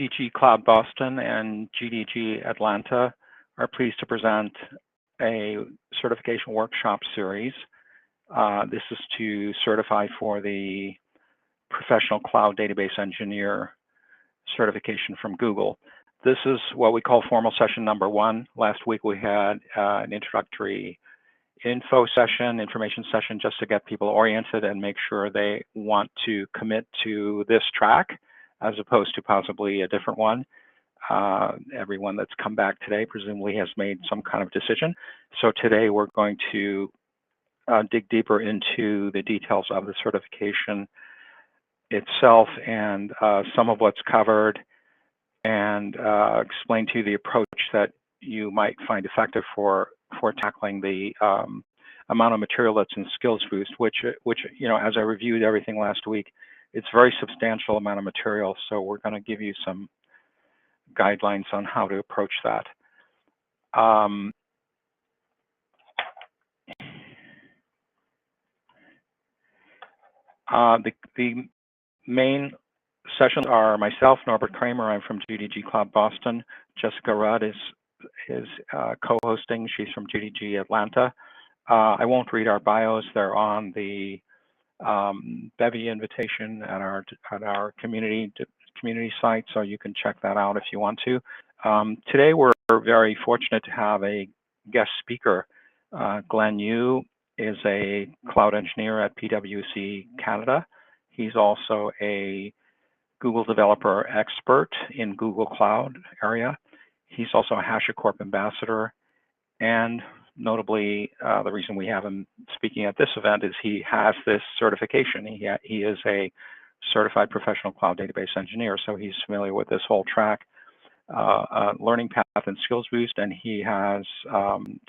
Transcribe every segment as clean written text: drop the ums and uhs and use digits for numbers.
GDG Cloud Boston and GDG Atlanta are pleased to present a certification workshop series. This is to certify for the Professional Cloud Database Engineer certification from Google. This is what we call formal session number 1. Last week we had an introductory information session, just to get people oriented and make sure they want to commit to this track as opposed to possibly a different one. Everyone that's come back today presumably has made some kind of decision. So today we're going to dig deeper into the details of the certification itself and some of what's covered, and explain to you the approach that you might find effective for tackling the amount of material that's in Skills Boost, which you know, as I reviewed everything last week, it's a very substantial amount of material. So we're going to give you some guidelines on how to approach that. The main sessions are myself, Norbert Kremer. I'm from GDG Cloud Boston. Jessica Rudd is co-hosting. She's from GDG Atlanta. I won't read our bios. They're on the Bevy invitation at our community site, so you can check that out if you want to. Today we're very fortunate to have a guest speaker. Glen Yu is a cloud engineer at PwC Canada. He's also a Google developer expert in Google Cloud area. He's also a HashiCorp ambassador, and notably, the reason we have him speaking at this event is he has this certification. He is a certified professional cloud database engineer, so he's familiar with this whole track, learning path and Skills Boost, and he has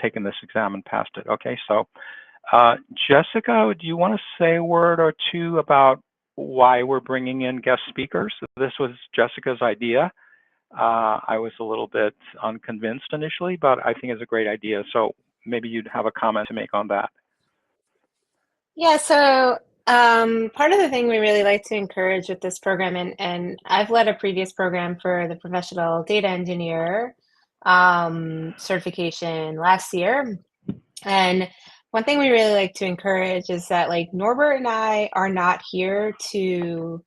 taken this exam and passed it. Okay, so Jessica, do you want to say a word or two about why we're bringing in guest speakers? This was Jessica's idea. I was a little bit unconvinced initially, but I think it's a great idea. So maybe you'd have a comment to make on that. Yeah, so part of the thing we really like to encourage with this program, and I've led a previous program for the professional data engineer certification last year. And one thing we really like to encourage is that, like, Norbert and I are not here to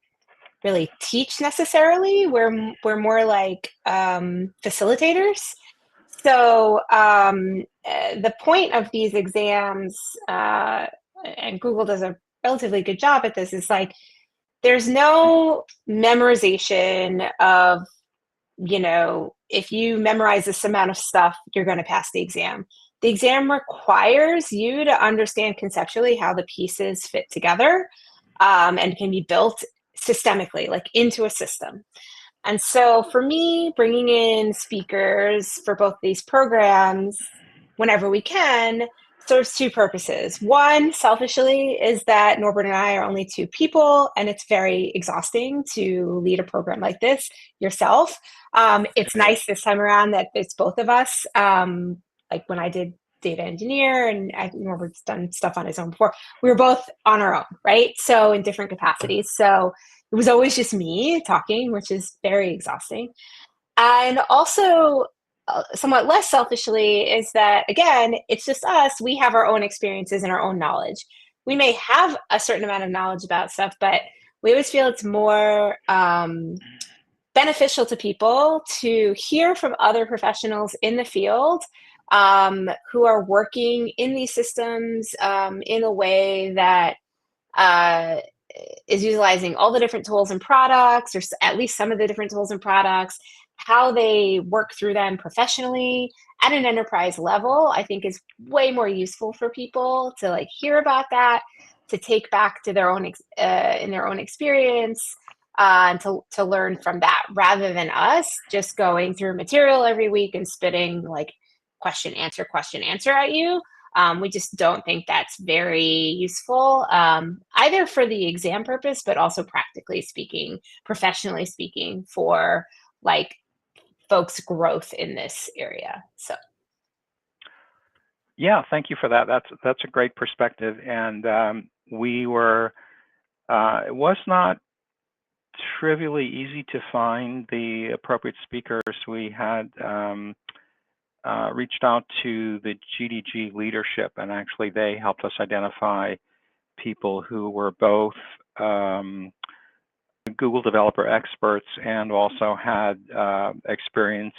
really teach necessarily. We're more like facilitators. So the point of these exams, and Google does a relatively good job at this, is like there's no memorization of, you know, if you memorize this amount of stuff, you're going to pass the exam. The exam requires you to understand conceptually how the pieces fit together and can be built systemically, like into a system. And so for me, bringing in speakers for both these programs whenever we can serves two purposes. One, selfishly, is that Norbert and I are only 2 people, and it's very exhausting to lead a program like this yourself. It's nice this time around that it's both of us. Like when I did data engineer and Norbert's done stuff on his own before, we were both on our own, right? So in different capacities. So it was always just me talking, which is very exhausting. And also, somewhat less selfishly, is that, again, it's just us. We have our own experiences and our own knowledge. We may have a certain amount of knowledge about stuff, but we always feel it's more beneficial to people to hear from other professionals in the field who are working in these systems in a way that is utilizing all the different tools and products, or at least some of the different tools and products, how they work through them professionally at an enterprise level. I think is way more useful for people to like hear about that, to take back to their own in their own experience, and to learn from that, rather than us just going through material every week and spitting like question answer at you. We just don't think that's very useful, either for the exam purpose, but also practically speaking, professionally speaking, for like folks' growth in this area. So, yeah, thank you for that. That's a great perspective, and we were. It was not trivially easy to find the appropriate speakers. We had reached out to the GDG leadership, and actually they helped us identify people who were both Google developer experts and also had experience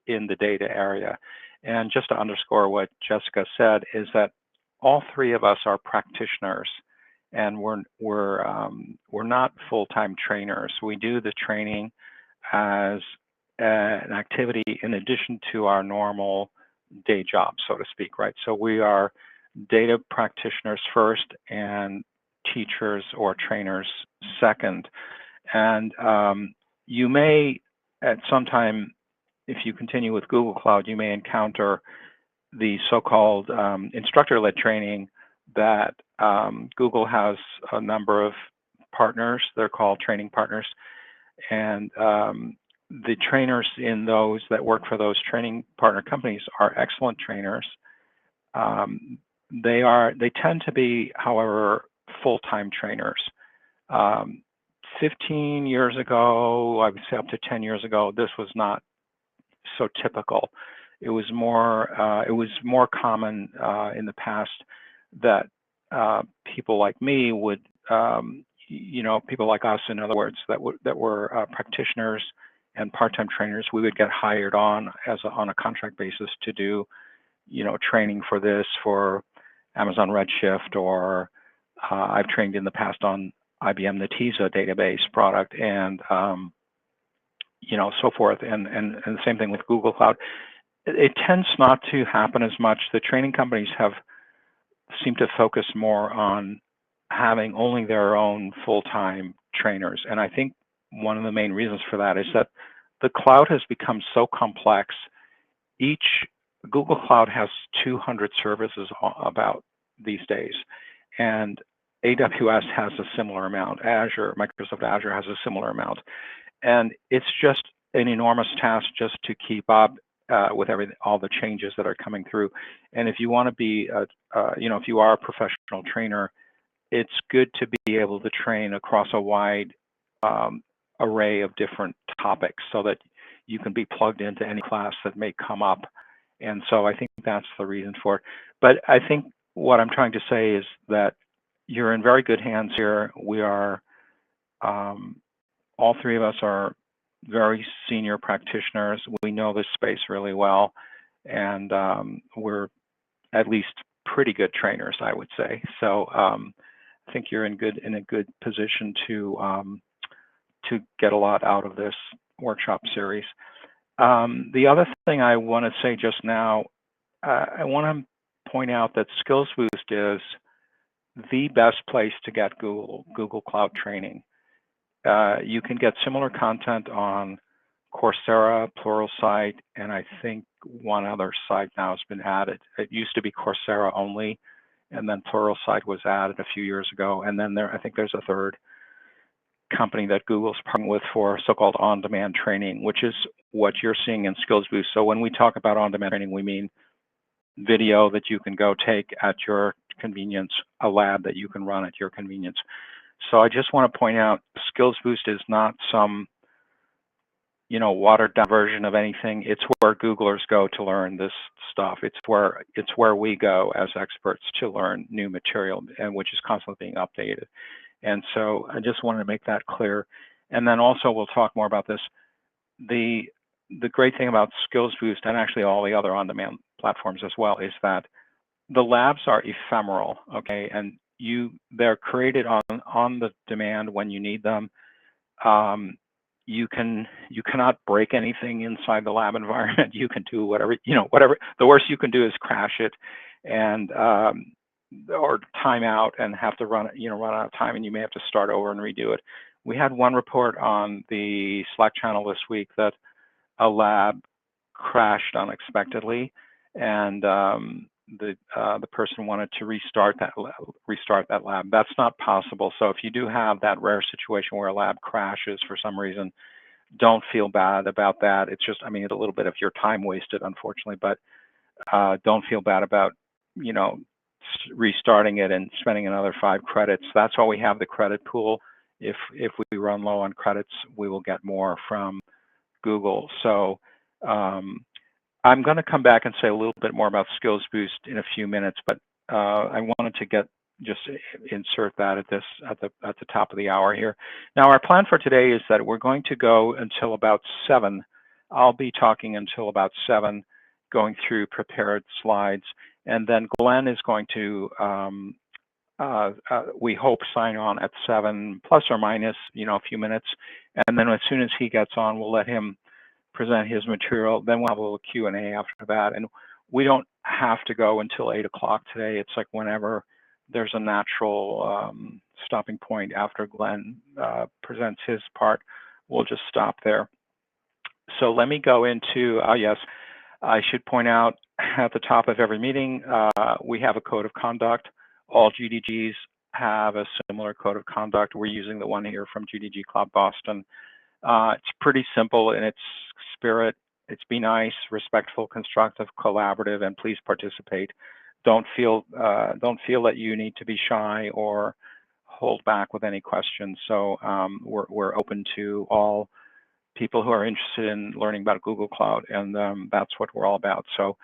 in the data area. And just to underscore what Jessica said is that all three of us are practitioners, and we're not full-time trainers. We do the training as an activity in addition to our normal day job, so to speak, right? So we are data practitioners first and teachers or trainers second. And you may, at some time, if you continue with Google Cloud, you may encounter the so-called instructor-led training that Google has a number of partners. They're called training partners. And the trainers in those that work for those training partner companies are excellent trainers. They tend to be, however, full-time trainers. 15 years ago, I would say up to 10 years ago, this was not so typical. It was more common in the past that people like me would, people like us, in other words, that were practitioners and part-time trainers, we would get hired on on a contract basis to do, training for this, for Amazon Redshift, or I've trained in the past on IBM Netezza database product, and so forth, and the same thing with Google Cloud. It tends not to happen as much. The training companies seem to focus more on having only their own full-time trainers, and I think one of the main reasons for that is that the cloud has become so complex. Each Google Cloud has 200 services about these days, and AWS has a similar amount. Microsoft Azure has a similar amount. And it's just an enormous task just to keep up with all the changes that are coming through. And if you want to be, if you are a professional trainer, it's good to be able to train across a wide array of different topics so that you can be plugged into any class that may come up. And so I think that's the reason for it. But I think what I'm trying to say is that you're in very good hands here. We are, all three of us are very senior practitioners. We know this space really well, and we're at least pretty good trainers, I would say. So I think you're in a good position to get a lot out of this workshop series. The other thing I want to say just now, I want to point out that Skills Boost is the best place to get Google Cloud training. You can get similar content on Coursera, Pluralsight, and I think one other site now has been added. It used to be Coursera only, and then Pluralsight was added a few years ago. And then I think there's a third company that Google's partnering with for so-called on-demand training, which is what you're seeing in Skills Boost. So when we talk about on-demand training, we mean video that you can go take at your convenience, a lab that you can run at your convenience. So I just want to point out, Skills Boost is not some, watered down version of anything. It's where Googlers go to learn this stuff. It's where we go as experts to learn new material, and which is constantly being updated. And so I just wanted to make that clear. And then also we'll talk more about this. The great thing about Skills Boost, and actually all the other on-demand platforms as well, is that the labs are ephemeral, okay? And they're created on the demand when you need them. You cannot break anything inside the lab environment. You can do whatever. The worst you can do is crash it, and or time out and have to run out of time, and you may have to start over and redo it. We had one report on the Slack channel this week that a lab crashed unexpectedly, and the person wanted to restart that lab. That's not possible. So if you do have that rare situation where a lab crashes for some reason, don't feel bad about that. It's just, it's a little bit of your time wasted, unfortunately, but don't feel bad about, restarting it and spending another 5 credits. That's why we have the credit pool. if we run low on credits, we will get more from Google. So I'm going to come back and say a little bit more about Skills Boost in a few minutes, but I wanted to just insert that at the top of the hour here. Now, our plan for today is that we're going to go until about 7. I'll be talking until about 7, going through prepared slides, and then Glenn is going to, we hope, sign on at 7 plus or minus, a few minutes, and then as soon as he gets on, we'll let him present his material. Then we'll have a little Q&A after that, and we don't have to go until 8 o'clock today. It's like whenever there's a natural stopping point after Glenn presents his part, we'll just stop there. So let me go into, yes, I should point out at the top of every meeting, we have a code of conduct. All GDGs have a similar code of conduct. We're using the one here from GDG Club Boston. It's pretty simple in its spirit. It's be nice, respectful, constructive, collaborative, and please participate. Don't feel that you need to be shy or hold back with any questions. So we're open to all people who are interested in learning about Google Cloud, and that's what we're all about. So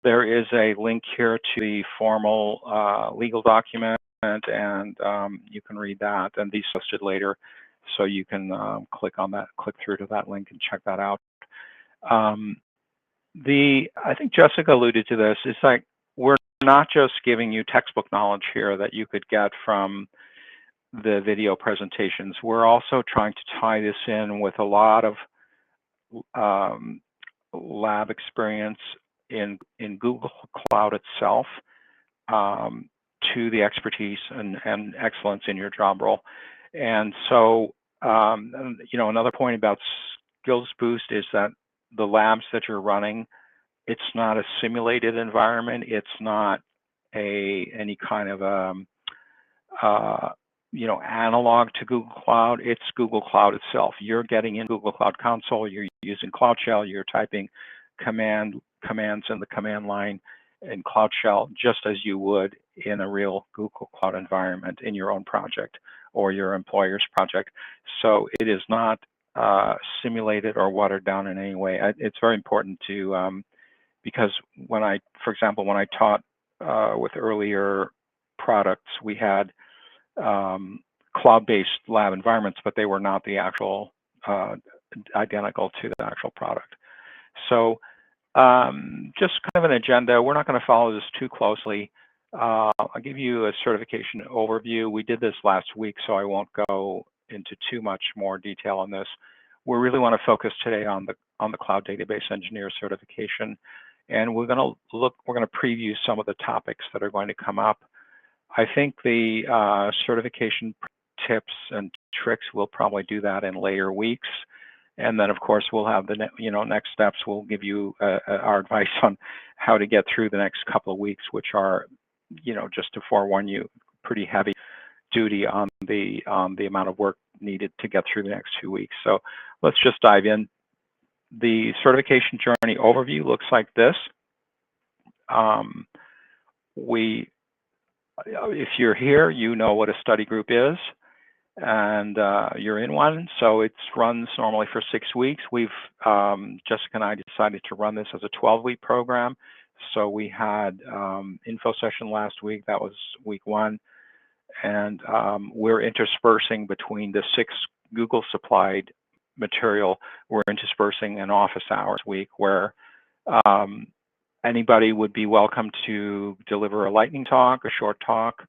there is a link here to the formal legal document, and you can read that, and these posted later. So you can click through to that link and check that out. I think Jessica alluded to this. It's like we're not just giving you textbook knowledge here that you could get from the video presentations. We're also trying to tie this in with a lot of lab experience in Google Cloud itself to the expertise and excellence in your job role. And so, another point about Skills Boost is that the labs that you're running, it's not a simulated environment. It's not any kind of analog to Google Cloud. It's Google Cloud itself. You're getting in Google Cloud Console. You're using Cloud Shell. You're typing commands in the command line in Cloud Shell, just as you would in a real Google Cloud environment in your own project or your employer's project. So it is not simulated or watered down in any way. It's very important to, because for example, when I taught with earlier products, we had cloud-based lab environments, but they were not the actual identical to the actual product. So just kind of an agenda. We're not going to follow this too closely. I'll give you a certification overview. We did this last week, so I won't go into too much more detail on this. We really want to focus today on the Cloud Database Engineer certification, and we're going to preview some of the topics that are going to come up. I think the certification tips and tricks, we'll probably do that in later weeks. And then, of course, we'll have the next steps. We'll give you our advice on how to get through the next couple of weeks, which are, just to forewarn you, pretty heavy duty on the amount of work needed to get through the next 2 weeks. So let's just dive in. The certification journey overview looks like this. If you're here, you know what a study group is, and you're in one. So it runs normally for 6 weeks. Jessica and I decided to run this as a 12-week program. So we had info session last week. That was week 1. And we're interspersing between the 6 Google supplied material. We're interspersing an office hours week where anybody would be welcome to deliver a lightning talk, a short talk.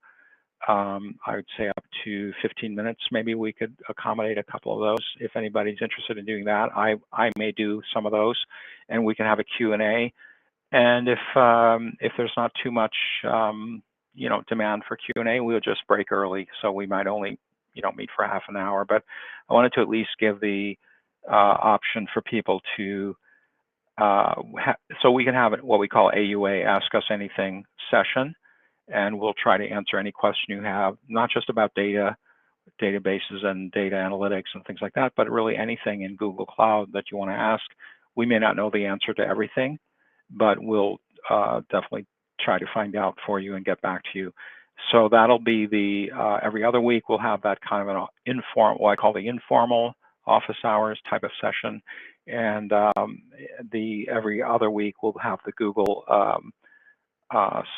I would say up to 15 minutes. Maybe we could accommodate a couple of those. If anybody's interested in doing that, I may do some of those, and we can have a Q&A. And if there's not too much demand for Q&A, we'll just break early. So we might only meet for half an hour. But I wanted to at least give the option for people to so we can have what we call AUA, Ask Us Anything session, and we'll try to answer any question you have, not just about databases and data analytics and things like that, but really anything in Google Cloud that you want to ask. We may not know the answer to everything, but we'll definitely try to find out for you and get back to you. So that'll be the every other week we'll have that kind of an informal, what I call the informal office hours type of session, and the every other week we'll have the Google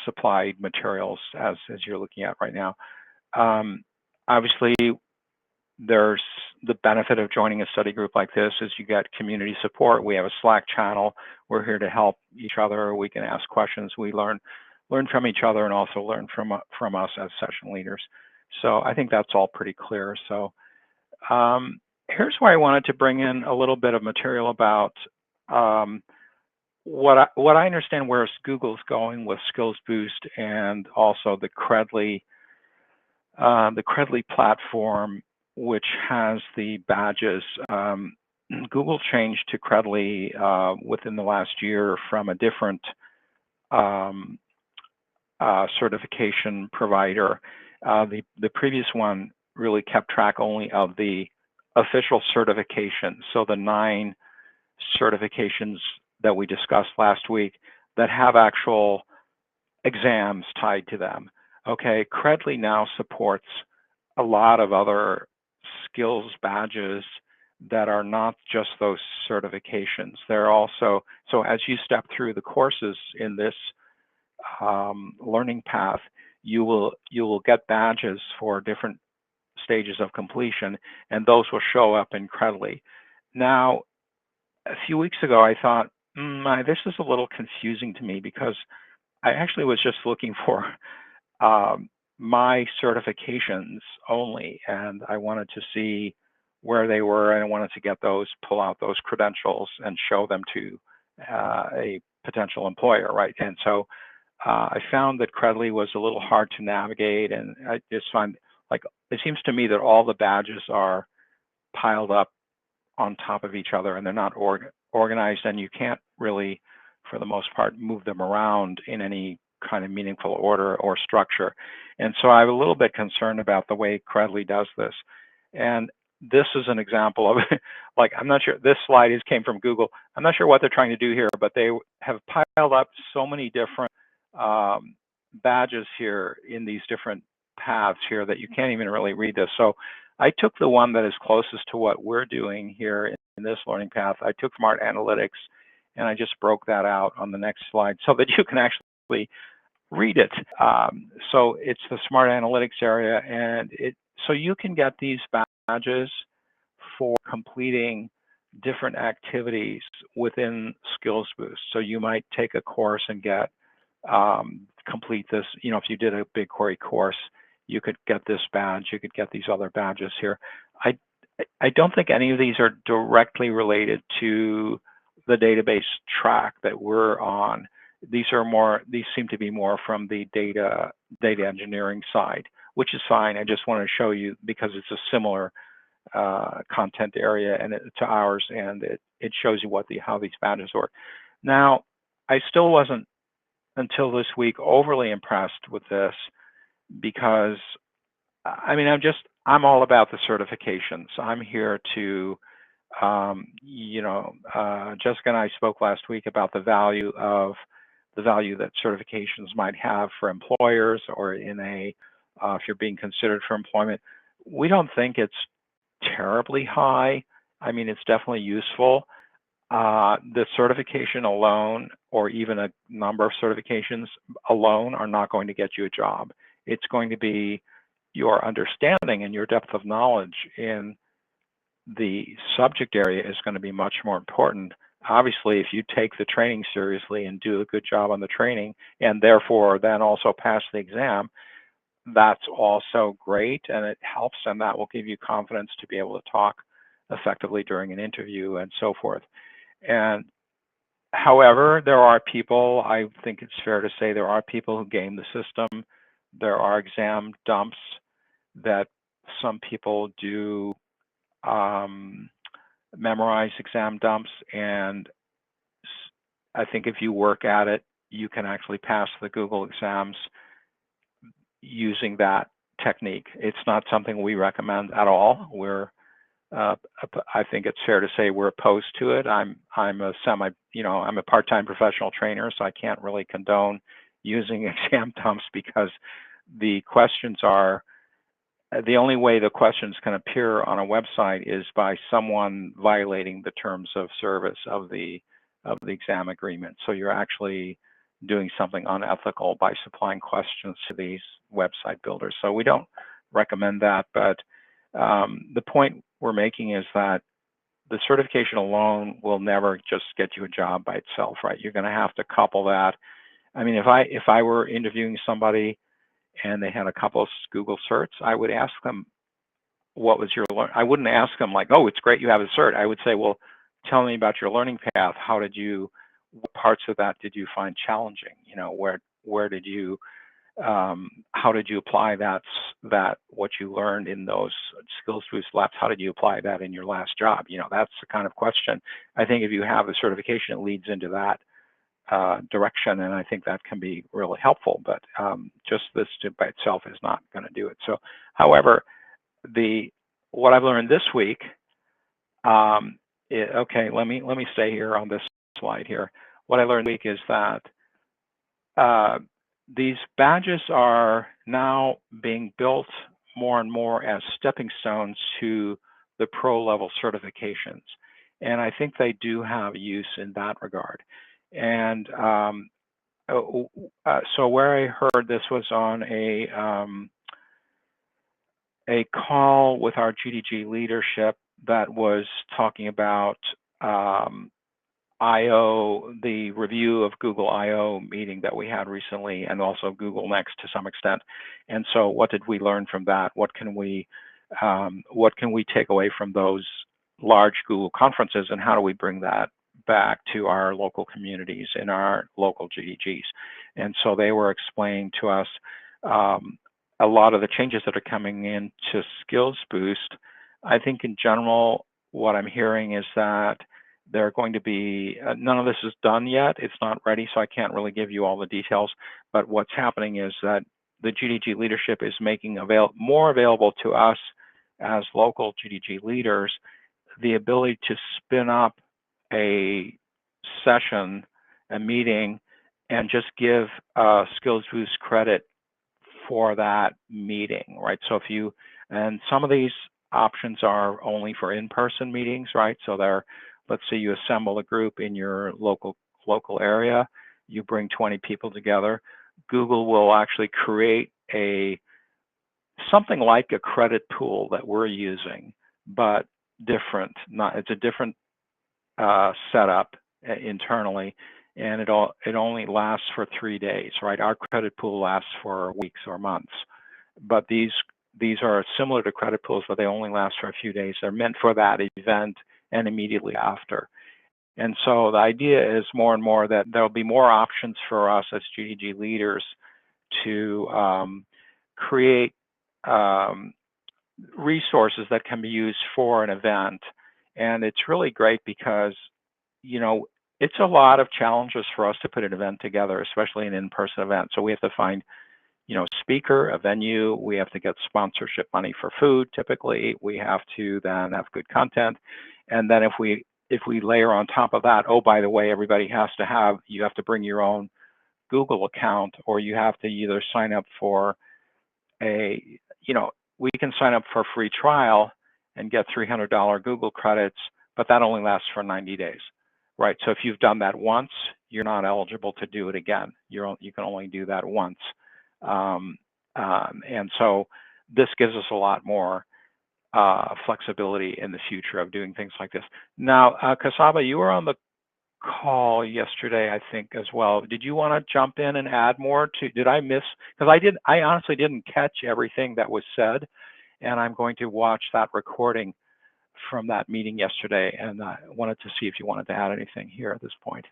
supplied materials as you're looking at right now. Obviously, there's the benefit of joining a study group like this is you get community support. We have a Slack channel. We're here to help each other. We can ask questions. We learn from each other and also learn from us as session leaders. So I think that's all pretty clear. So here's where I wanted to bring in a little bit of material about what I understand where Google's going with Skills Boost and also the Credly platform, which has the badges. Google changed to Credly within the last year from a different certification provider. The previous one really kept track only of the official certifications. So the 9 certifications that we discussed last week that have actual exams tied to them. Okay, Credly now supports a lot of other skills badges that are not just those certifications. They're also, so as you step through the courses in this learning path, you will get badges for different stages of completion, and those will show up in Credly. Now, a few weeks ago, I thought, this is a little confusing to me because I actually was just looking for my certifications only, and I wanted to see where they were, and I wanted to get those, pull out those credentials and show them to a potential employer, right? And so I found that Credly was a little hard to navigate, and I just find, like, it seems to me that all the badges are piled up on top of each other, and they're not organized, and you can't really, for the most part, move them around in any kind of meaningful order or structure. And so I'm a little bit concerned about the way Credly does this. And this is an example of, like, I'm not sure, this slide came from Google. I'm not sure what they're trying to do here, but they have piled up so many different badges here in these different paths here that you can't even really read this. So I took the one that is closest to what we're doing here in this learning path. I took Smart Analytics, and I just broke that out on the next slide so that you can actually read it. So it's the Smart Analytics area, and so you can get these badges for completing different activities within Skills Boost. So you might take a course and get complete this. You know, if you did a BigQuery course, you could get this badge. You could get these other badges here. I don't think any of these are directly related to the database track that we're on. These seem to be more from the data engineering side, which is fine. I just want to show you because it's a similar content area and to ours, and it shows you how these badges work. Now, I still wasn't until this week overly impressed with this because, I mean, I'm all about the certifications. I'm here to, Jessica and I spoke last week about the value that certifications might have for employers or if you're being considered for employment. We don't think it's terribly high. I mean, it's definitely useful. The certification alone, or even a number of certifications alone, are not going to get you a job. It's going to be your understanding and your depth of knowledge in the subject area is going to be much more important. Obviously, if you take the training seriously and do a good job on the training, and therefore then also pass the exam, that's also great, and it helps, and that will give you confidence to be able to talk effectively during an interview and so forth. And however, there are people, I think it's fair to say, there are people who game the system. There are exam dumps that some people do, memorize exam dumps, and I think if you work at it, you can actually pass the Google exams using that technique. It's not something we recommend at all. I think it's fair to say we're opposed to it. I'm a part-time professional trainer, so I can't really condone using exam dumps because the questions are, the only way the questions can appear on a website is by someone violating the terms of service of the exam agreement. So you're actually doing something unethical by supplying questions to these website builders. So we don't recommend that, but the point we're making is that the certification alone will never just get you a job by itself, right? You're going to have to couple that. I mean, if I were interviewing somebody and they had a couple of Google certs, I would ask them, what was your learn? I wouldn't ask them like, oh, it's great you have a cert. I would say, well, tell me about your learning path. How did you, what parts of that did you find challenging? You know, where did you, how did you apply that what you learned in those skills boost labs? How did you apply that in your last job? You know, that's the kind of question. I think if you have the certification, it leads into that direction, and I think that can be really helpful. But just this by itself is not going to do it. So, however, what I've learned this week, okay, let me stay here on this slide here. What I learned this week is that these badges are now being built more and more as stepping stones to the pro level certifications, and I think they do have use in that regard. And so where I heard this was on a call with our GDG leadership that was talking about I/O, the review of Google I/O meeting that we had recently, and also Google Next to some extent. And so what did we learn from that? What can we take away from those large Google conferences, and how do we bring that back to our local communities in our local GDGs? And so they were explaining to us a lot of the changes that are coming into Skills Boost. I think in general, what I'm hearing is that they're going to be, none of this is done yet. It's not ready, so I can't really give you all the details. But what's happening is that the GDG leadership is making more available to us as local GDG leaders the ability to spin up a session, a meeting, and just give Skills Boost credit for that meeting, right? So and some of these options are only for in-person meetings, right? So let's say you assemble a group in your local area, you bring 20 people together. Google will actually create something like a credit pool that we're using, but different. It's a different setup internally, and it only lasts for 3 days, right? Our credit pool lasts for weeks or months, but these are similar to credit pools, but they only last for a few days. They're meant for that event and immediately after. And so the idea is more and more that there'll be more options for us as GDG leaders to create resources that can be used for an event. And it's really great because, you know, it's a lot of challenges for us to put an event together, especially an in-person event. So we have to find, you know, speaker, a venue. We have to get sponsorship money for food. Typically, we have to then have good content. And then if we layer on top of that, oh, by the way, everybody you have to bring your own Google account, or you have to either sign up for we can sign up for a free trial and get $300 Google credits, but that only lasts for 90 days, right? So if you've done that once, you're not eligible to do it again. You can only do that once. And so this gives us a lot more flexibility in the future of doing things like this. Now, Kasaba, you were on the call yesterday, I think, as well. Did you want to jump in and add more to? Did I miss? Because I honestly didn't catch everything that was said, and I'm going to watch that recording from that meeting yesterday, and I wanted to see if you wanted to add anything here at this point.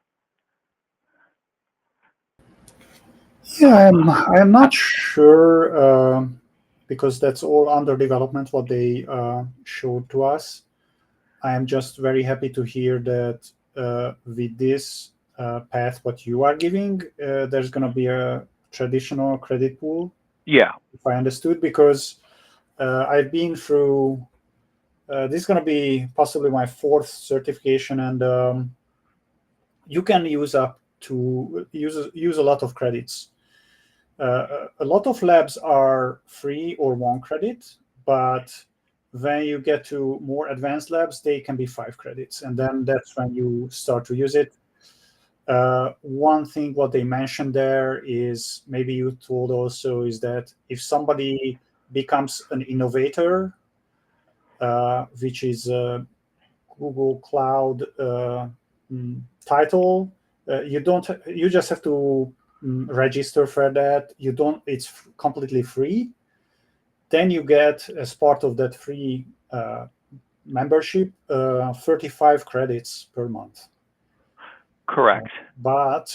Yeah, I'm not sure because that's all under development what they showed to us. I am just very happy to hear that with this path what you are giving, there's going to be a traditional credit pool. Yeah. If I understood, because I've been through, this is going to be possibly my 4th certification, and you can use a lot of credits. A lot of labs are free or 1 credit, but when you get to more advanced labs, they can be 5 credits, and then that's when you start to use it. One thing what they mentioned there is, maybe you told also, is that if somebody becomes an innovator, which is a Google Cloud title, you just have to register for that. You don't. It's completely free. Then you get, as part of that free membership, 35 credits per month. Correct. But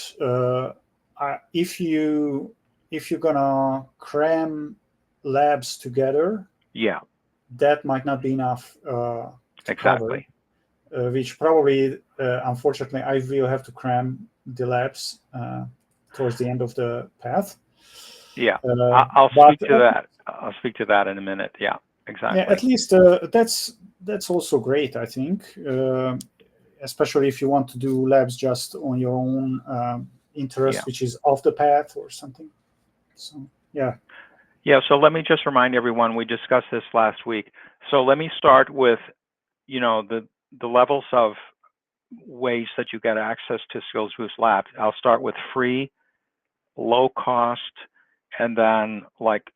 if you're gonna cram labs together, Yeah, that might not be enough to exactly. cover. Which probably, unfortunately, I will have to cram the labs towards the end of the path. Yeah, Uh, I'll but speak to that. I'll speak to that in a minute. Yeah, exactly. yeah, at least that's also great, I think, especially if you want to do labs just on your own interest, Yeah. which is off the path or something. So yeah. Yeah, so let me just remind everyone, we discussed this last week. So let me start with, the levels of ways that you get access to Skills Boost Labs. I'll start with free, low cost, and then like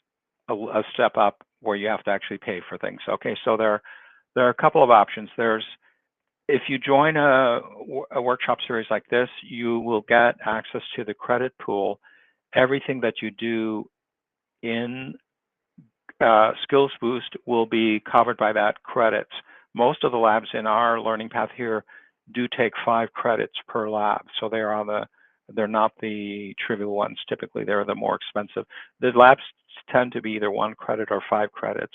a step up where you have to actually pay for things. Okay, so there are a couple of options. If you join a workshop series like this, you will get access to the credit pool. Everything that you do in Skills Boost will be covered by that credits. Most of the labs in our learning path here do take 5 credits per lab, so they're not the trivial ones. Typically, they're the more expensive. The labs tend to be either 1 credit or 5 credits.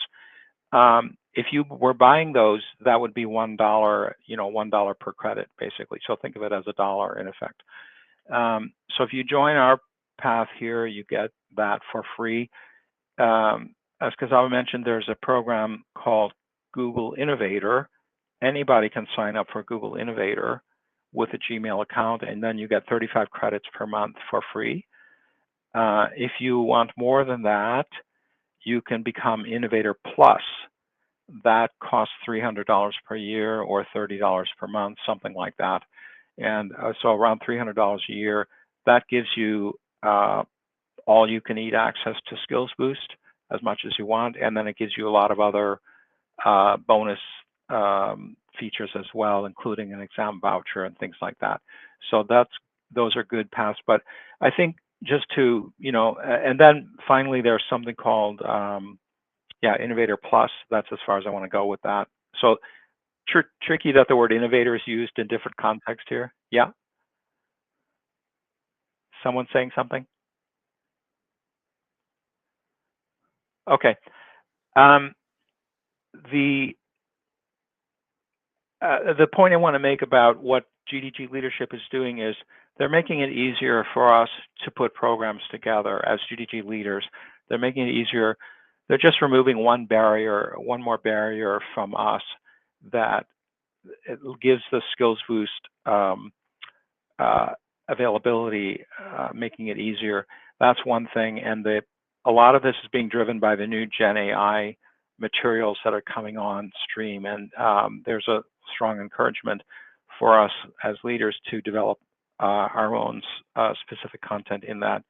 If you were buying those, that would be $1, $1 per credit, basically. So think of it as $1 in effect. So if you join our path here, you get that for free. As Kazawa mentioned, there's a program called Google Innovator. Anybody can sign up for Google Innovator with a Gmail account, and then you get 35 credits per month for free. If you want more than that, you can become Innovator Plus. That costs $300 per year or $30 per month, something like that. And so around $300 a year. That gives you all you can eat access to Skills Boost as much as you want, and then it gives you a lot of other bonus features as well, including an exam voucher and things like that. So those are good paths. But I think just to, and then finally there's something called Innovator Plus. That's as far as I want to go with that. So tricky that the word innovator is used in different contexts here. Yeah? Someone saying something? Okay. The point I want to make about what GDG leadership is doing is they're making it easier for us to put programs together as GDG leaders. They're making it easier. They're just removing one more barrier from us, that it gives the Skills Boost availability, making it easier. That's one thing. And a lot of this is being driven by the new Gen AI materials that are coming on stream. And there's a strong encouragement for us as leaders to develop our own specific content in that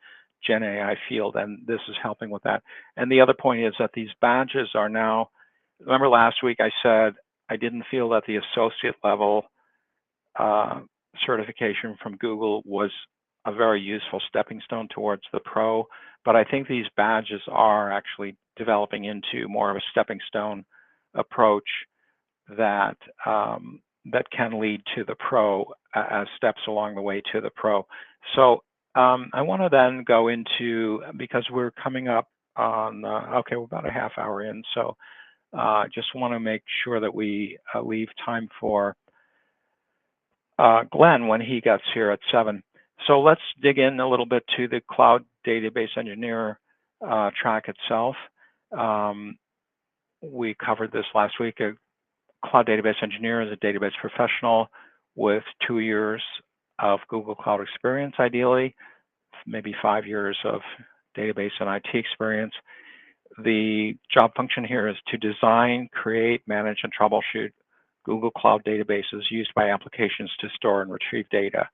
Gen AI field. And this is helping with that. And the other point is that these badges are now, remember last week I said I didn't feel that the associate level certification from Google was a very useful stepping stone towards the pro, but I think these badges are actually developing into more of a stepping stone approach that that can lead to the pro as steps along the way to the pro. So I want to then go into, because we're coming up on okay, we're about a half hour in, so just want to make sure that we leave time for Glenn when he gets here at 7. So let's dig in a little bit to the cloud database engineer track itself. We covered this last week. A cloud database engineer is a database professional with 2 years of Google Cloud experience, ideally, maybe 5 years of database and IT experience. The job function here is to design, create, manage, and troubleshoot Google Cloud databases used by applications to store and retrieve data.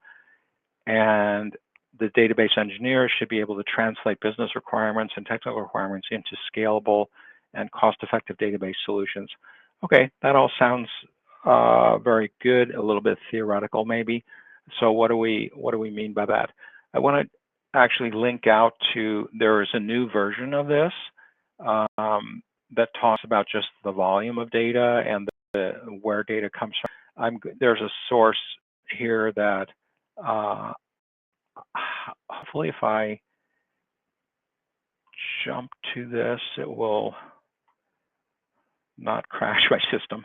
And the database engineer should be able to translate business requirements and technical requirements into scalable and cost-effective database solutions. Okay, that all sounds very good, a little bit theoretical maybe. So what do we mean by that? I want to actually link out to, there is a new version of this that talks about just the volume of data and where data comes from. There's a source here that hopefully if I jump to this, it will not crash my system.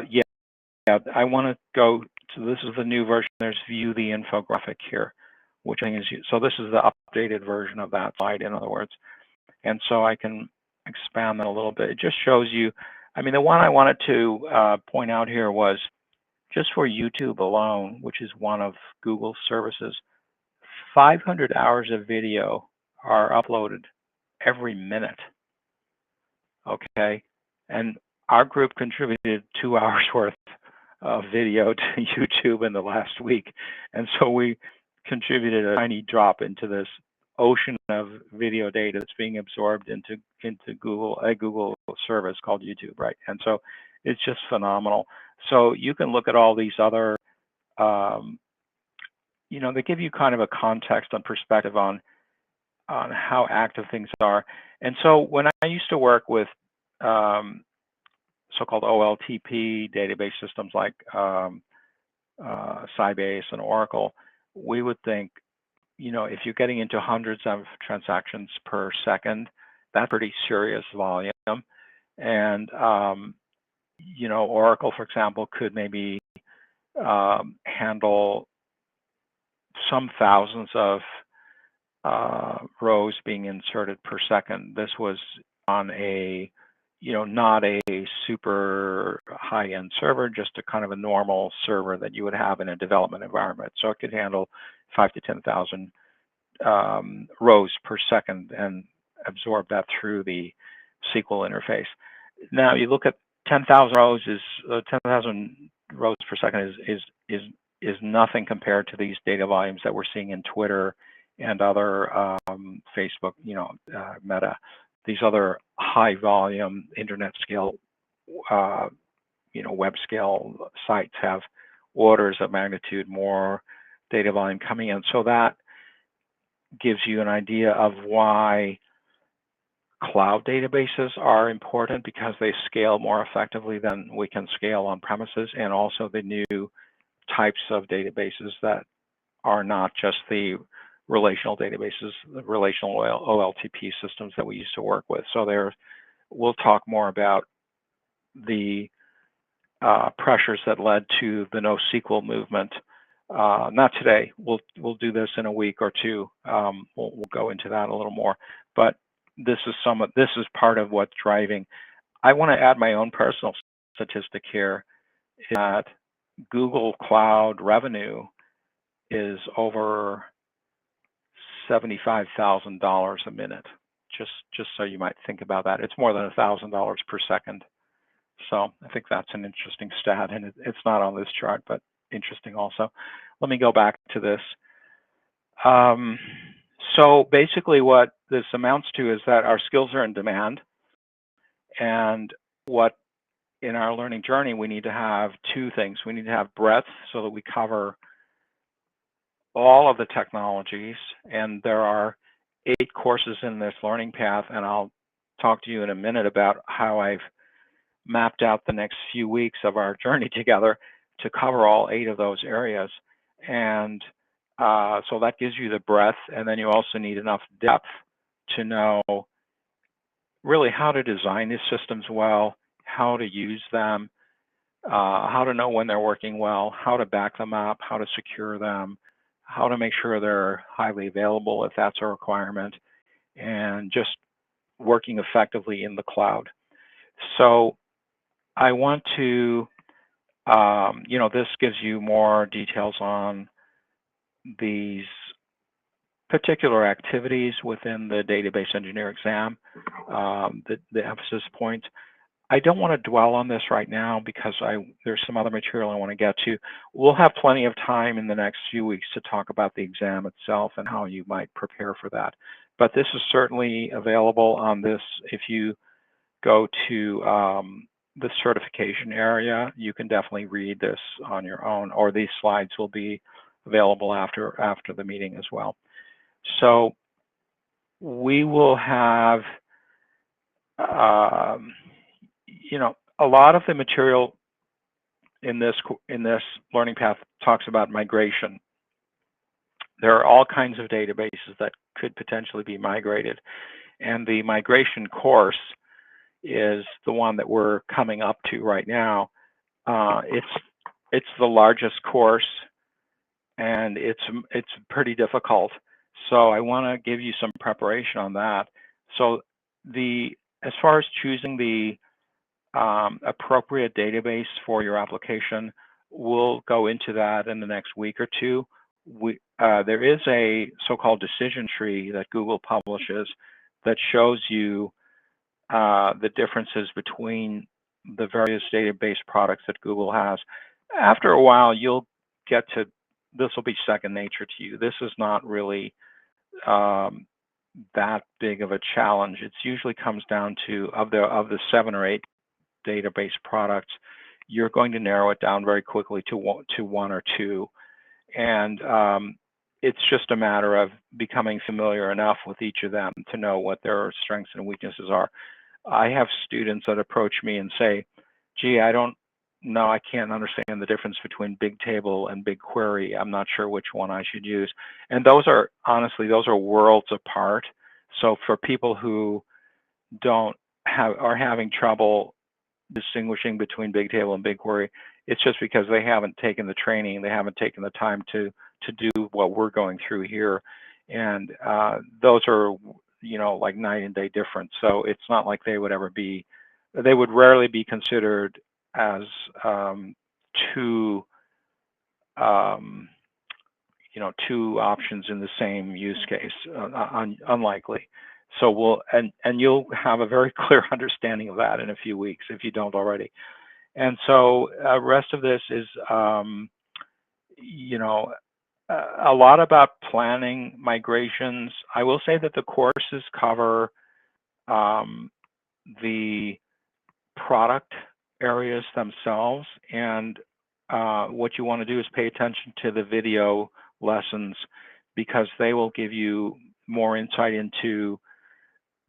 Yeah, I want to go to, this is the new version. There's view the infographic here, which I think is, so this is the updated version of that slide, in other words. And so I can expand that a little bit. It just shows you, I mean, the one I wanted to point out here was just for YouTube alone, which is one of Google's services, 500 hours of video are uploaded every minute, okay? And our group contributed 2 hours worth of video to YouTube in the last week. And so we contributed a tiny drop into this ocean of video data that's being absorbed into Google, a Google service called YouTube, right? And so it's just phenomenal. So you can look at all these other, you know, they give you kind of a context and perspective on how active things are. And so when I used to work with so-called OLTP database systems like Sybase and Oracle, we would think, you know, if you're getting into hundreds of transactions per second, that's pretty serious volume. And, you know, Oracle, for example, could maybe handle some thousands of rows being inserted per second. This was on a, you know, not a super high-end server, just a kind of a normal server that you would have in a development environment. So it could handle 5,000 to 10,000 rows per second and absorb that through the SQL interface. Now you look at 10,000 rows is 10,000 rows per second is nothing compared to these data volumes that we're seeing in Twitter and other Facebook, you know, Meta. These other high volume internet scale, you know, web scale sites have orders of magnitude more data volume coming in. So that gives you an idea of why cloud databases are important, because they scale more effectively than we can scale on premises, and also the new types of databases that are not just the relational databases, the relational OLTP systems that we used to work with. So we'll talk more about the pressures that led to the NoSQL movement. Not today. We'll do this in a week or two. We'll go into that a little more. But this is part of what's driving. I want to add my own personal statistic here, that Google Cloud revenue is over $75,000 a minute. Just so you might think about that. It's more than $1,000 per second. So I think that's an interesting stat, and it's not on this chart, but interesting also. Let me go back to this. So basically what this amounts to is that our skills are in demand, and what in our learning journey, we need to have two things. We need to have breadth so that we cover all of the technologies, and there are 8 courses in this learning path, and I'll talk to you in a minute about how I've mapped out the next few weeks of our journey together to cover all 8 of those areas. And so that gives you the breadth, and then you also need enough depth to know really how to design these systems well, how to use them, how to know when they're working well, how to back them up, how to secure them, how to make sure they're highly available if that's a requirement, and just working effectively in the cloud. So I want to, you know, this gives you more details on these particular activities within the database engineer exam, the emphasis points. I don't want to dwell on this right now because there's some other material I want to get to. We'll have plenty of time in the next few weeks to talk about the exam itself and how you might prepare for that. But this is certainly available on this. If you go to the certification area, you can definitely read this on your own, or these slides will be available after the meeting as well. So we will have you know, a lot of the material in this learning path talks about migration. There are all kinds of databases that could potentially be migrated, and the migration course is the one that we're coming up to right now. It's the largest course, and it's pretty difficult. So I want to give you some preparation on that. So as far as choosing the appropriate database for your application, we'll go into that in the next week or two. There is a so-called decision tree that Google publishes that shows you the differences between the various database products that Google has. After a while, you'll get to, this will be second nature to you. This is not really that big of a challenge. It usually comes down to, of the 7 or 8 database products, you're going to narrow it down very quickly to one or two. And it's just a matter of becoming familiar enough with each of them to know what their strengths and weaknesses are. I have students that approach me and say, gee, I don't know, I can't understand the difference between Bigtable and BigQuery. I'm not sure which one I should use. And those are, honestly, those are worlds apart. So for people who are having trouble distinguishing between Bigtable and BigQuery, it's just because they haven't taken the training, they haven't taken the time to do what we're going through here. And those are, you know, like night and day difference. So it's not like they would rarely be considered as two options in the same use case, unlikely. So and you'll have a very clear understanding of that in a few weeks if you don't already. And so rest of this is, you know, a lot about planning migrations. I will say that the courses cover the product areas themselves, and what you want to do is pay attention to the video lessons, because they will give you more insight into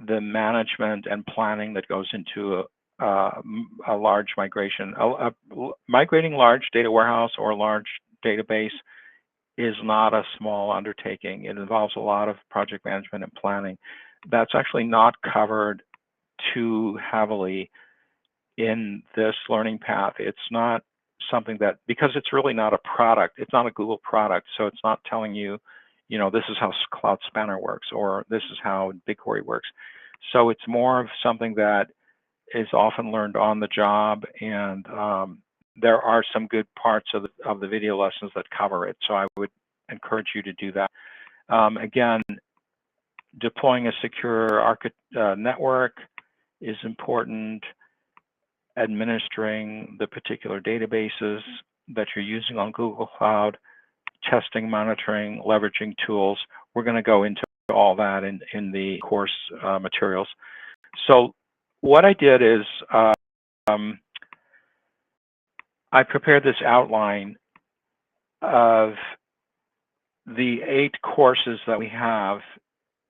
the management and planning that goes into a large migration. Migrating large data warehouse or large database is not a small undertaking. It involves a lot of project management and planning. That's actually not covered too heavily in this learning path. It's not something that, because it's really not a product, it's not a Google product, so it's not telling you, you know, this is how Cloud Spanner works, or this is how BigQuery works. So it's more of something that is often learned on the job, and there are some good parts of the video lessons that cover it. So I would encourage you to do that. Again, deploying a secure network is important. Administering the particular databases that you're using on Google Cloud, testing, monitoring, leveraging tools. We're going to go into all that in the course materials. So what I did is I prepared this outline of the 8 courses that we have,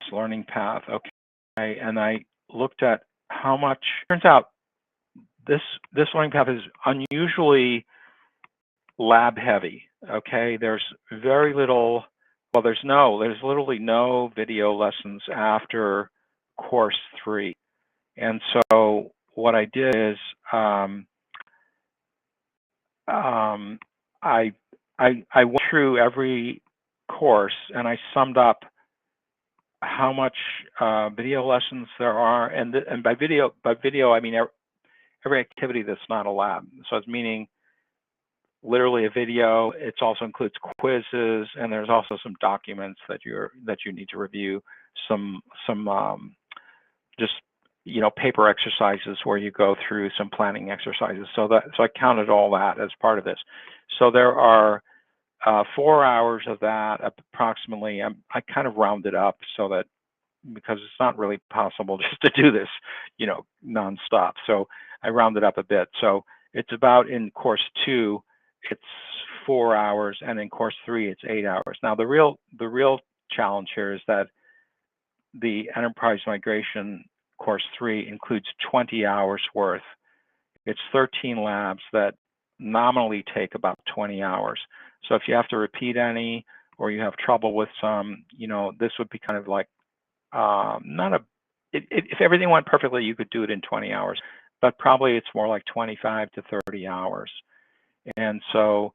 this learning path, okay, and I looked at how much, turns out this learning path is unusually lab heavy, okay? There's very little, well, there's literally no video lessons after course 3. And so what I did is I went through every course and I summed up how much video lessons there are, and by video I mean every activity that's not a lab. So it's meaning literally a video. It also includes quizzes, and there's also some documents that you need to review. Some just paper exercises where you go through some planning exercises. So I counted all that as part of this. So there are 4 hours of that approximately. I kind of rounded up so that, because it's not really possible just to do this, nonstop. So I rounded up a bit. So it's about, in course 2, it's 4 hours, and in course 3, it's 8 hours. Now the real challenge here is that the enterprise migration course 3 includes 20 hours worth. It's 13 labs that nominally take about 20 hours. So if you have to repeat any, or you have trouble with some, this would be kind of like if everything went perfectly, you could do it in 20 hours, but probably it's more like 25 to 30 hours. And so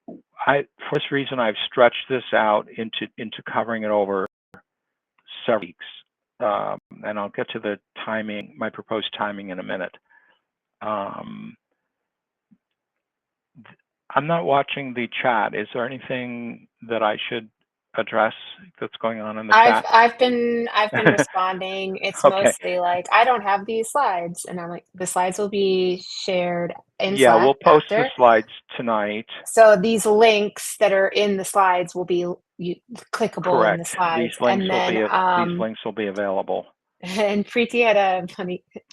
for this reason, I've stretched this out into covering it over several weeks. And I'll get to the timing, my proposed timing, in a minute. I'm not watching the chat. Is there anything that I should address that's going on in the chat? I've been responding. It's Okay. mostly like, I don't have these slides, and I'm like, the slides will be shared in Yeah, Slack we'll post after. the slides tonight. So these links that are in the slides will be clickable in the Correct. slides, These links and then these links will be available. And Preeti had a